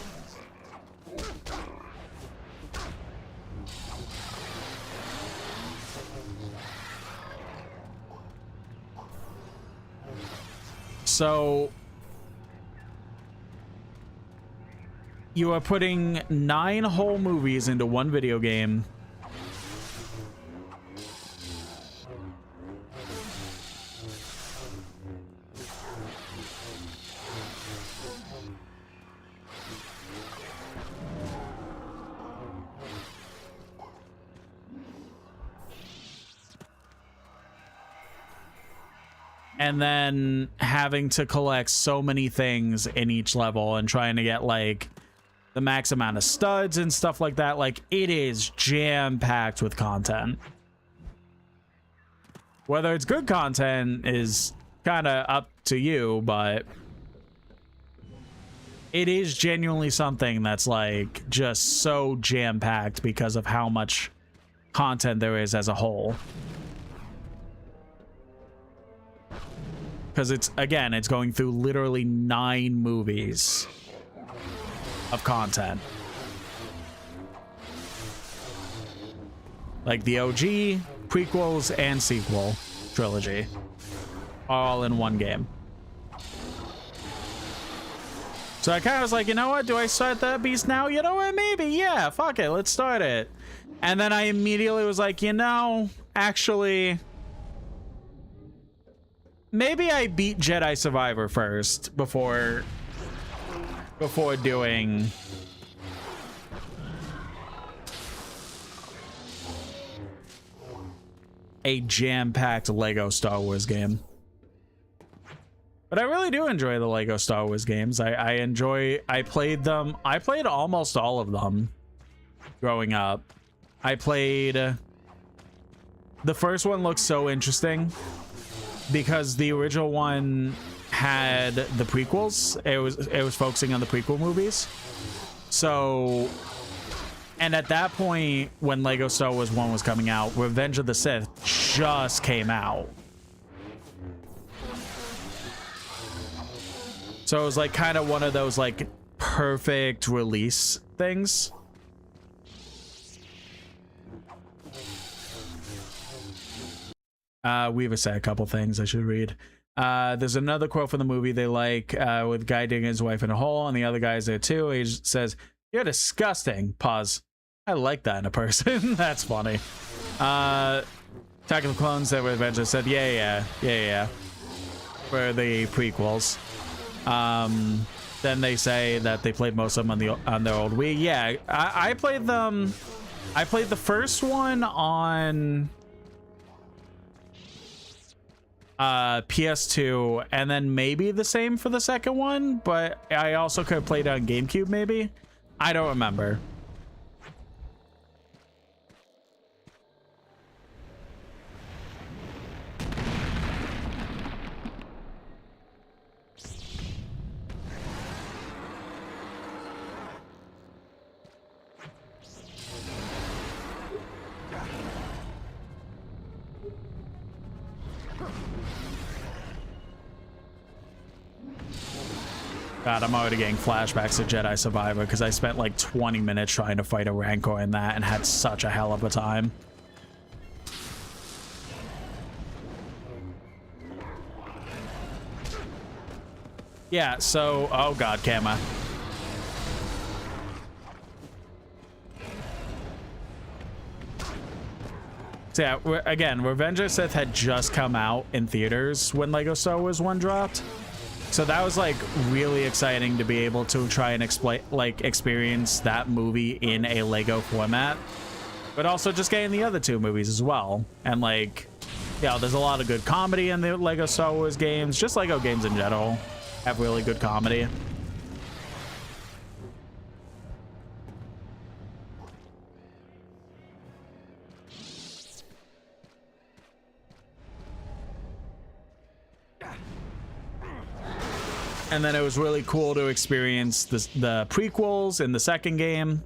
So you are putting 9 whole movies into one video game. And then having to collect so many things in each level and trying to get like the max amount of studs and stuff like that. Like, it is jam-packed with content. Whether it's good content is kind of up to you, but it is genuinely something that's like just so jam-packed because of how much content there is as a whole. Because it's, again, it's going through literally 9 movies of content. Like the OG, prequels, and sequel trilogy, all in one game. So I kind of was like, you know what? Do I start that beast now? You know what? Maybe. Yeah, fuck it. Let's start it. And then I immediately was like, you know, actually, maybe I beat Jedi Survivor first before doing a jam-packed Lego Star Wars game. But I really do enjoy the Lego Star Wars games. I played them. I played almost all of them growing up. I played... The first one looks so interesting because the original one had the prequels. It was focusing on the prequel movies. So... And at that point, when Lego Star Wars 1 was coming out, Revenge of the Sith just came out. So it was like kind of one of those like perfect release things. Weaver said a couple things I should read. There's another quote from the movie they like with Guy digging his wife in a hole, and the other guy's there too. He says, "You're disgusting." Pause. I like that in a person. That's funny. Attack of the Clones that were eventually said, yeah. For the prequels. Then they say that they played most of them on their old Wii. Yeah, I played them. I played the first one on PS2, and then maybe the same for the second one, but I also could have played on GameCube maybe. I don't remember. God, I'm already getting flashbacks to Jedi Survivor because I spent like 20 minutes trying to fight a Rancor in that and had such a hell of a time. Yeah, so... Oh god, Kama. So yeah, again, Revenge of the Sith had just come out in theaters when Lego Star Wars 1 dropped. So that was like really exciting to be able to try and experience that movie in a Lego format, but also just getting the other two movies as well. And like, yeah, there's a lot of good comedy in the Lego Star Wars games. Just Lego games in general have really good comedy. And then it was really cool to experience the prequels in the second game.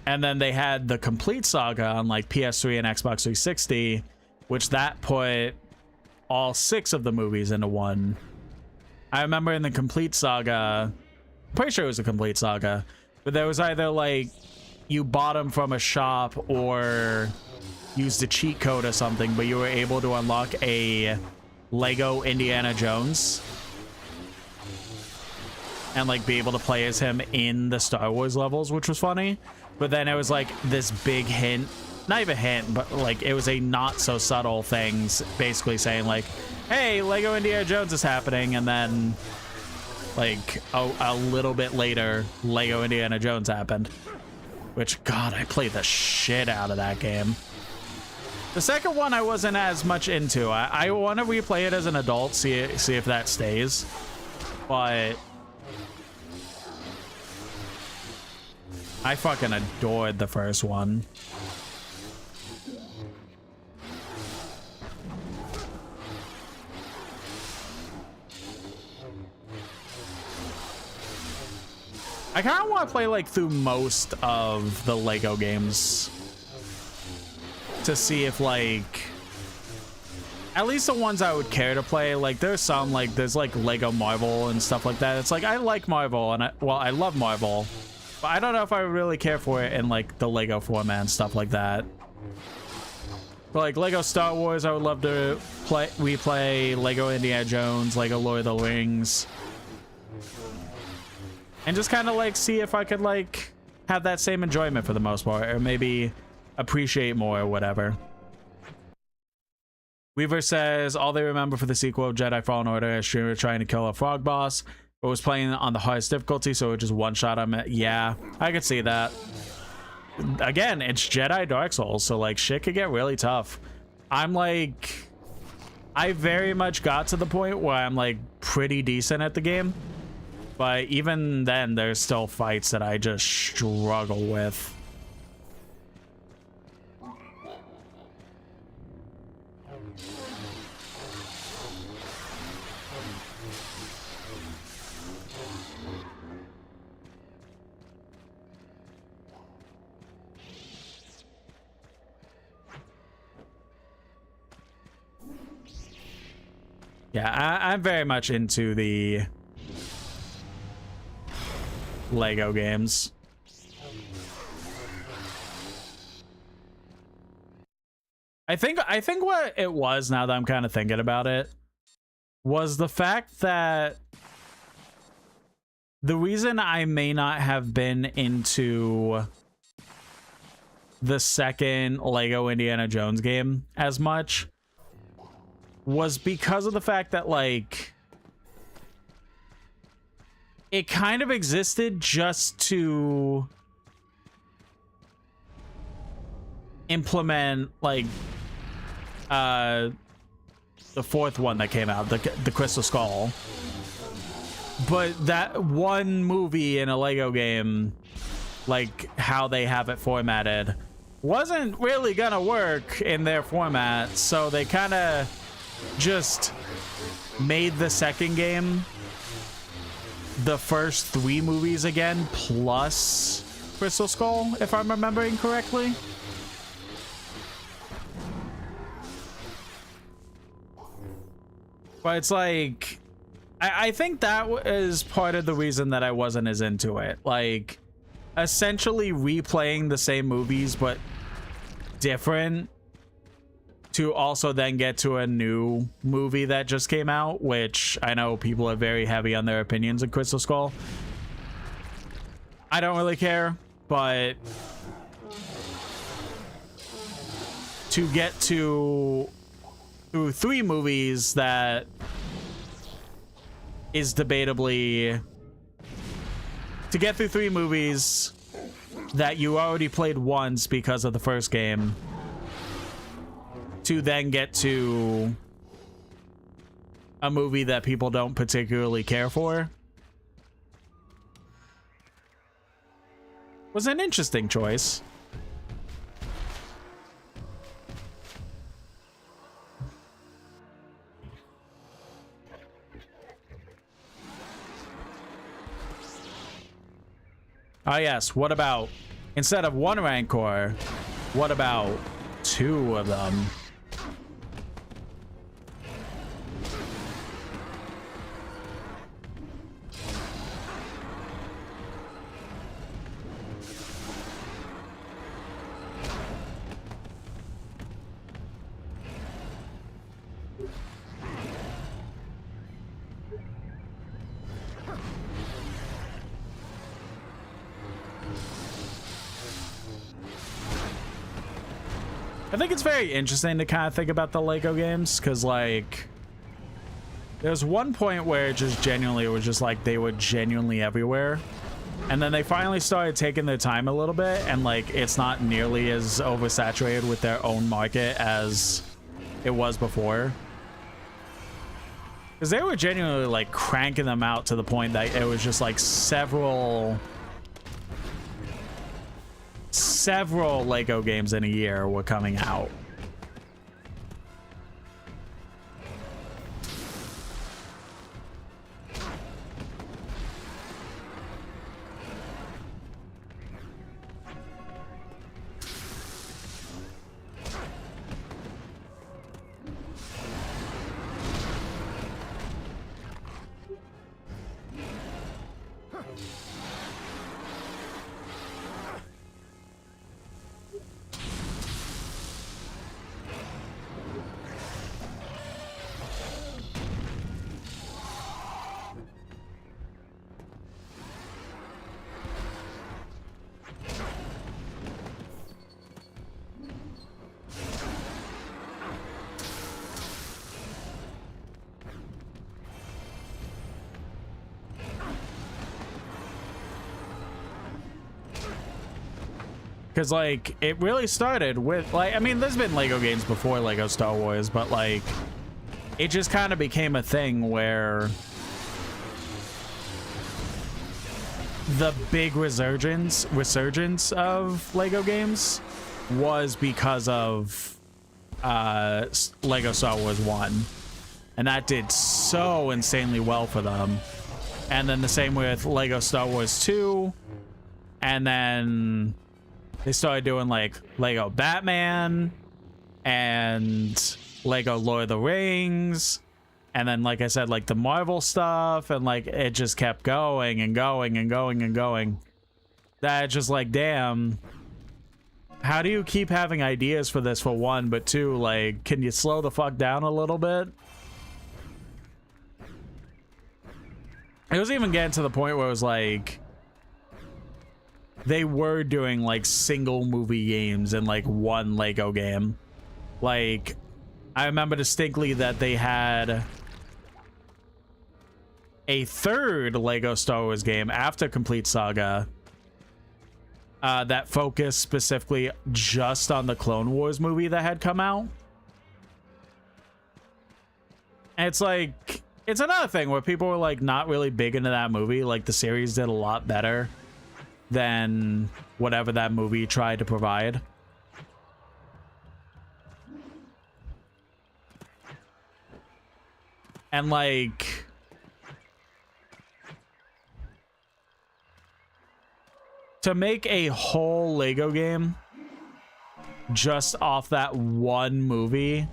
And then they had the complete saga on like PS3 and Xbox 360, which that put all 6 of the movies into one. I remember in the complete saga, I'm pretty sure it was a complete saga, but there was either like you bought them from a shop or used a cheat code or something, but you were able to unlock a Lego Indiana Jones and like be able to play as him in the Star Wars levels, which was funny. But then it was like this big hint, not even hint, but like it was a not so subtle things basically saying like, hey, Lego Indiana Jones is happening, and then like a little bit later Lego Indiana Jones happened, which god, I played the shit out of that game. The second one I wasn't as much into. I want to replay it as an adult, see if that stays, but I fucking adored the first one. I kind of want to play like through most of the Lego games to see if like at least the ones I would care to play. Like there's some like there's like Lego Marvel and stuff like that. It's like I like Marvel and I love Marvel, but I don't know if I really care for it in like the Lego format and stuff like that. But like Lego Star Wars, I would love to replay Lego Indiana Jones, Lego Lord of the Rings. and just kind of like see if I could like have that same enjoyment for the most part, or maybe appreciate more or whatever. Weaver says all they remember for the sequel of Jedi Fallen Order is Streamer trying to kill a frog boss, but was playing on the hardest difficulty, so it just one-shot him. Yeah, I could see that. Again, it's Jedi Dark Souls, so like shit could get really tough. I'm like, I very much got to the point where I'm like pretty decent at the game, but even then there's still fights that I just struggle with. Yeah, I'm very much into the Lego games. I think what it was, now that I'm kind of thinking about it, was the fact that the reason I may not have been into the second Lego Indiana Jones game as much was because of the fact that like it kind of existed just to implement like the fourth one that came out, the Crystal Skull. But that one movie in a Lego game, like how they have it formatted, wasn't really gonna work in their format, so they kind of just made the second game the first 3 movies again, plus Crystal Skull, if I'm remembering correctly. But it's like, I think that is part of the reason that I wasn't as into it. Like, essentially replaying the same movies, but different, to also then get to a new movie that just came out, which I know people are very heavy on their opinions of Crystal Skull. I don't really care, but to get to through 3 movies that is debatably, to get through 3 movies that you already played once because of the first game, to then get to a movie that people don't particularly care for, was an interesting choice. Ah, yes, what about, instead of 1 Rancor, what about 2 of them? I think it's very interesting to kind of think about the Lego games, because like there's one point where it just genuinely, it was just like they were genuinely everywhere, and then they finally started taking their time a little bit, and like it's not nearly as oversaturated with their own market as it was before, because they were genuinely like cranking them out to the point that it was just like several Lego games in a year were coming out. Because, like, it really started with, like, I mean, there's been Lego games before Lego Star Wars, but, like, it just kind of became a thing where the big resurgence of Lego games was because of Lego Star Wars 1. And that did so insanely well for them. And then the same with Lego Star Wars 2. And then they started doing like Lego Batman and Lego Lord of the Rings. And then, like I said, like the Marvel stuff. And like it just kept going and going and going and going. That just like, damn. How do you keep having ideas for this, for one, but two, like, can you slow the fuck down a little bit? It was even getting to the point where it was like they were doing like single movie games in like one Lego game. Like, I remember distinctly that they had a third Lego Star Wars game after Complete Saga that focused specifically just on the Clone Wars movie that had come out. And it's like, it's another thing where people were like not really big into that movie. Like the series did a lot better than whatever that movie tried to provide. And like, to make a whole Lego game just off that one movie,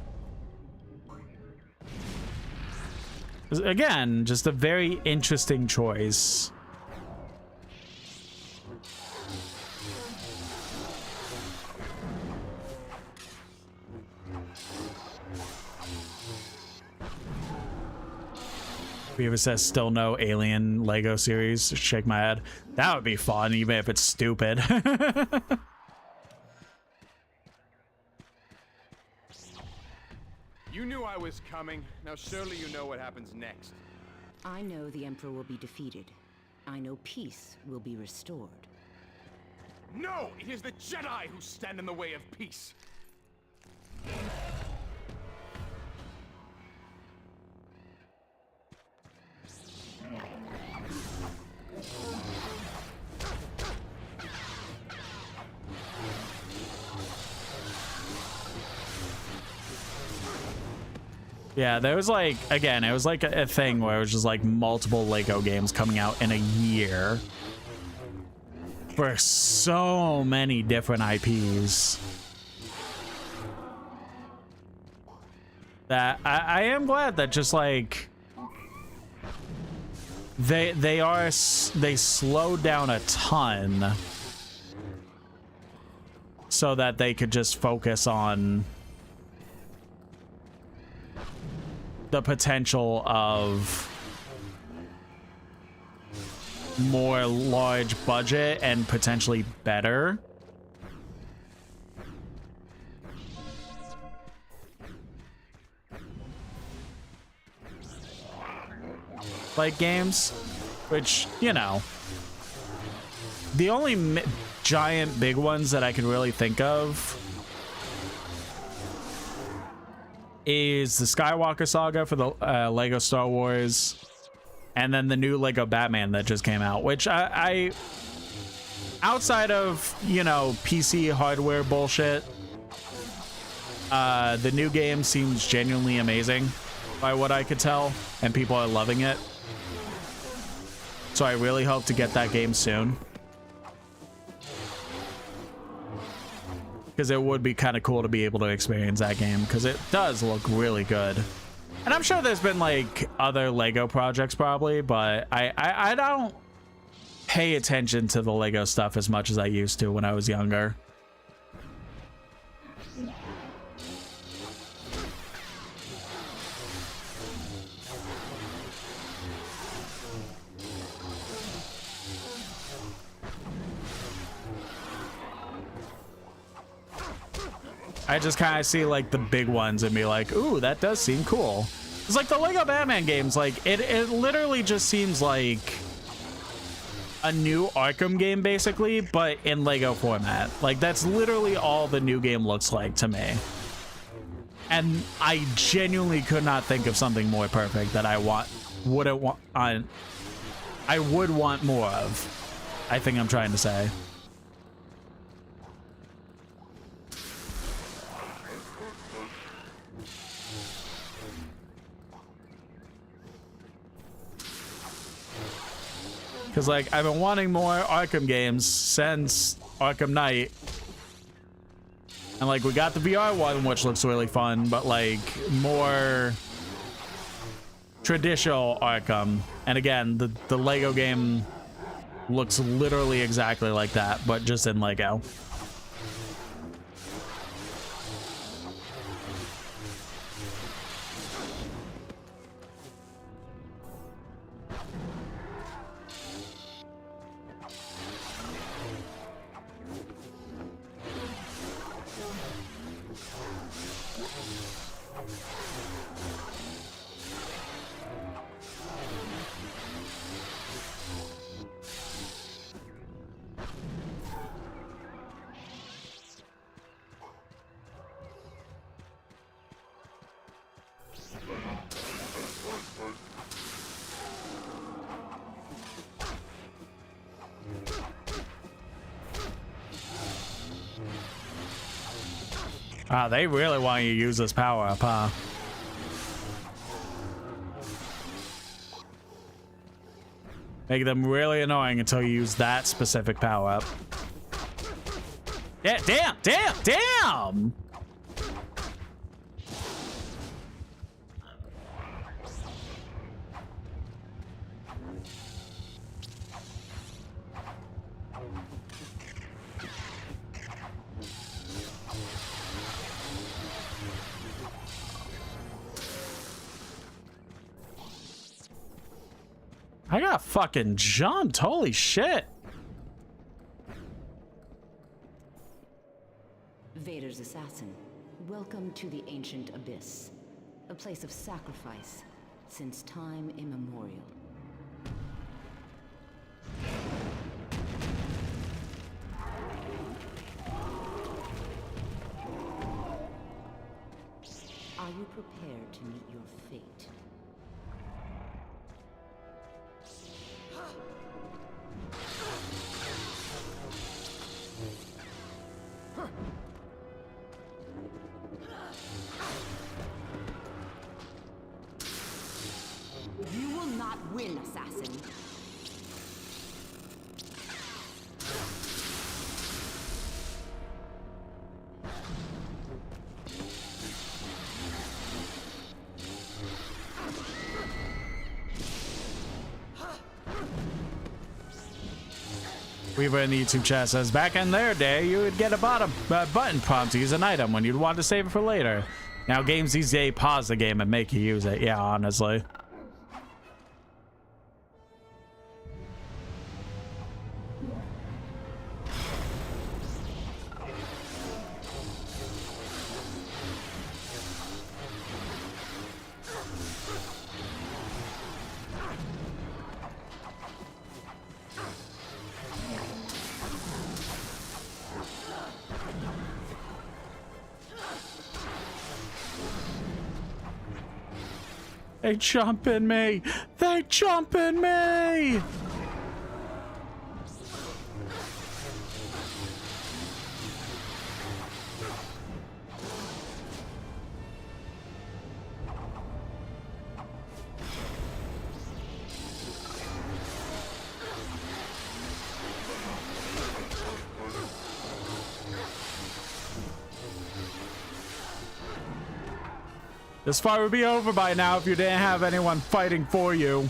again, just a very interesting choice. Beaver says still no Alien Lego series. Shake my head. That would be fun, even if it's stupid. You knew I was coming. Now surely you know what happens next. I know the Emperor will be defeated. I know peace will be restored. No! It is the Jedi who stand in the way of peace! Yeah, there was like, again, it was like a thing where it was just like multiple Lego games coming out in a year for so many different IPs that I am glad that just like they slowed down a ton so that they could just focus on the potential of more large budget and potentially better. Like games, which, you know, the only giant big ones that I can really think of is the Skywalker Saga for the Lego Star Wars, and then the new Lego Batman that just came out, which I outside of, you know, PC hardware bullshit, the new game seems genuinely amazing by what I could tell, and people are loving it. So I really hope to get that game soon, because it would be kind of cool to be able to experience that game, because it does look really good. And I'm sure there's been like other Lego projects probably, but I don't pay attention to the Lego stuff as much as I used to when I was younger. I just kind of see like the big ones and be like, ooh, that does seem cool. It's like the Lego Batman games, like it literally just seems like a new Arkham game basically, but in Lego format. Like that's literally all the new game looks like to me. And I genuinely could not think of something more perfect that I would want more of. I think I'm trying to say. Because, like, I've been wanting more Arkham games since Arkham Knight. And, like, we got the VR one, which looks really fun, but, like, more traditional Arkham. And, again, the Lego game looks literally exactly like that, but just in Lego. Ah, they really want you to use this power up, huh? Make them really annoying until you use that specific power up. Yeah, damn! I got fucking jumped. Holy shit. Vader's assassin, welcome to the ancient abyss, a place of sacrifice since time immemorial. Are you prepared to meet your fate? You will not win, assassin. Weaver in the YouTube chat says, back in their day, you would get a button prompt to use an item when you'd want to save it for later. Now games these days pause the game and make you use it. Yeah, honestly. They jumping me! They jumping me! This fight would be over by now if you didn't have anyone fighting for you.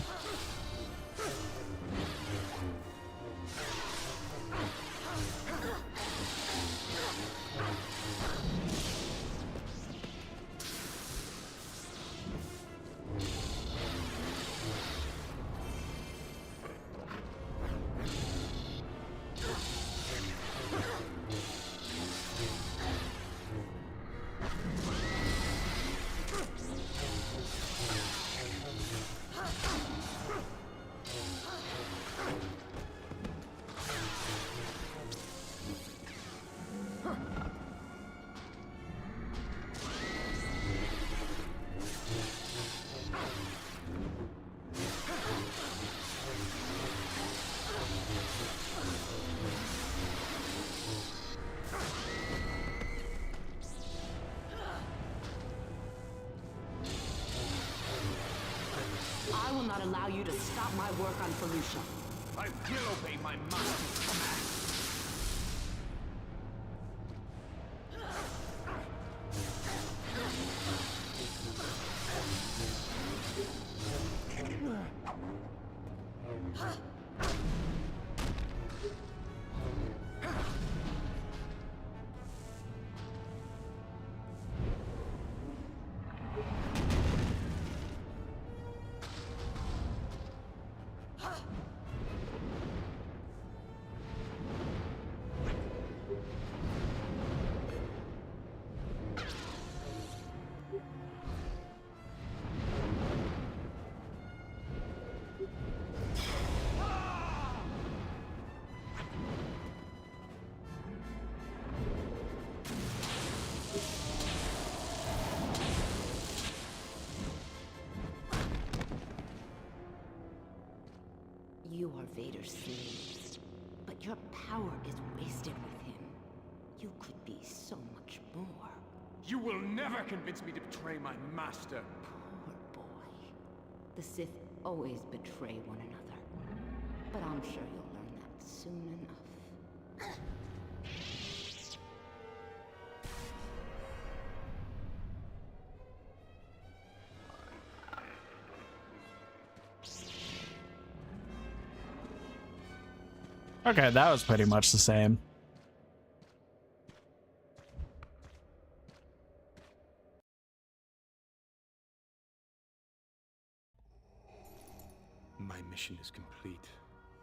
cannot allow you to stop my work on Felucia. I will obey my master's command. You are Vader's slave, but your power is wasted with him. You could be so much more. You will never convince me to betray my master. Poor boy. The Sith always betray one another. But I'm sure you'll learn that soon enough. Okay, that was pretty much the same. My mission is complete,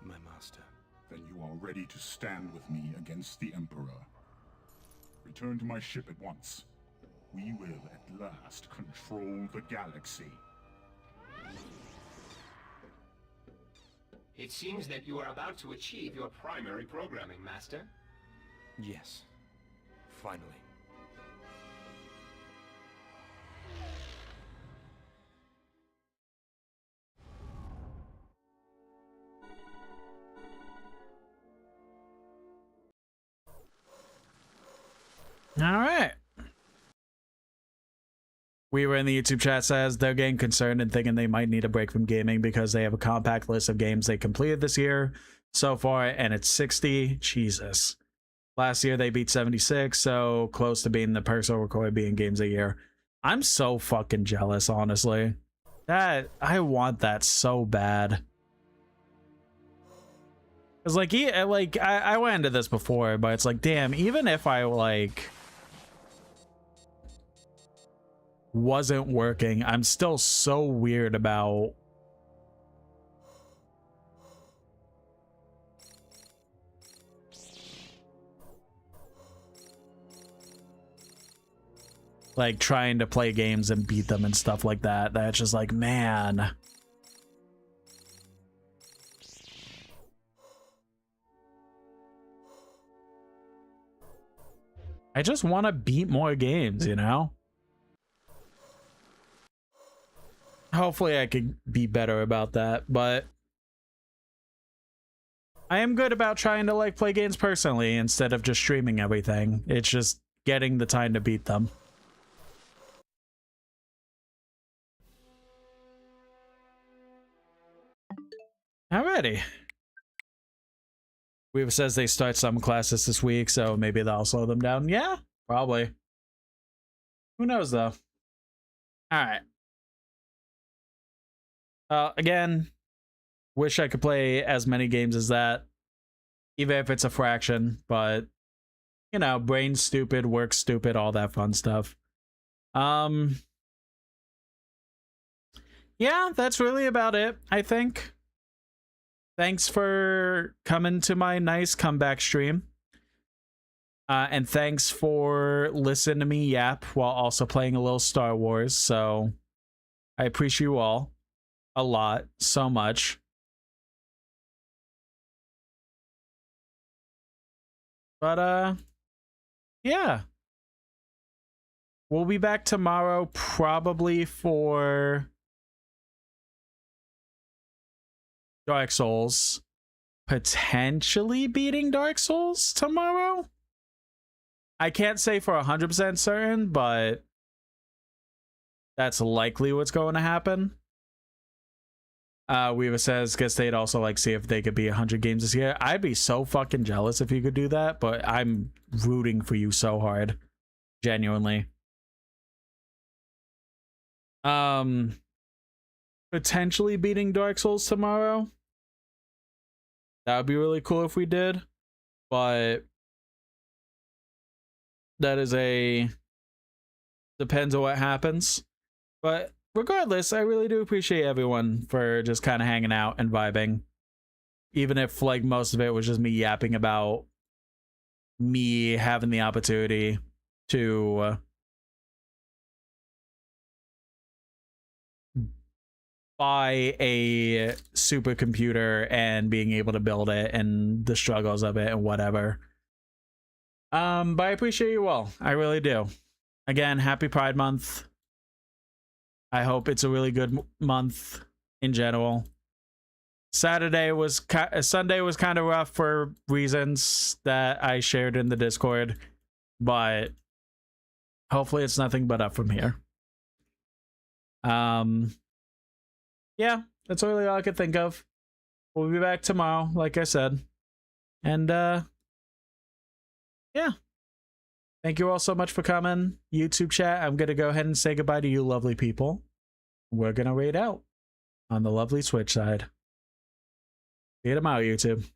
my master. Then you are ready to stand with me against the Emperor. Return to my ship at once. We will at last control the galaxy. It seems that you are about to achieve your primary programming, Master. Yes. Finally. All right. We were in the YouTube chat says they're getting concerned and thinking they might need a break from gaming because they have a compact list of games they completed this year so far, and it's 60. Jesus. Last year they beat 76, so close to being the personal record being games a year. I'm so fucking jealous, honestly. That I want that so bad. Cause like I went into this before, but it's like, damn, even if I like wasn't working, I'm still so weird about like trying to play games and beat them and stuff like that. That's just like, man. I just want to beat more games, you know? Hopefully I could be better about that, but I am good about trying to like play games personally instead of just streaming everything. It's just getting the time to beat them. Alrighty. Weaver says they start some classes this week, so maybe that'll slow them down. Yeah, probably. Who knows, though? Alright. Again, wish I could play as many games as that, even if it's a fraction, but, you know, brain stupid, work stupid, all that fun stuff. Yeah, that's really about it, I think. Thanks for coming to my nice comeback stream. And thanks for listening to me yap while also playing a little Star Wars. So I appreciate you all a lot, so much. But yeah. We'll be back tomorrow, probably for Dark Souls. Potentially beating Dark Souls tomorrow? I can't say for 100% certain, but that's likely what's going to happen. Weaver says, guess they'd also like see if they could be 100 games this year. I'd be so fucking jealous if you could do that, but I'm rooting for you so hard. Genuinely. Potentially beating Dark Souls tomorrow. That would be really cool if we did, but that is depends on what happens. But regardless, I really do appreciate everyone for just kind of hanging out and vibing, even if like most of it was just me yapping about me having the opportunity to buy a supercomputer and being able to build it and the struggles of it and whatever. But I appreciate you all. I really do. Again, happy Pride Month. I hope it's a really good month in general. Sunday was kind of rough for reasons that I shared in the Discord, but hopefully it's nothing but up from here. Yeah, that's really all I could think of. We'll be back tomorrow, like I said. And yeah. Thank you all so much for coming. YouTube chat, I'm gonna go ahead and say goodbye to you lovely people. We're gonna raid out on the lovely Switch side. See you tomorrow, YouTube.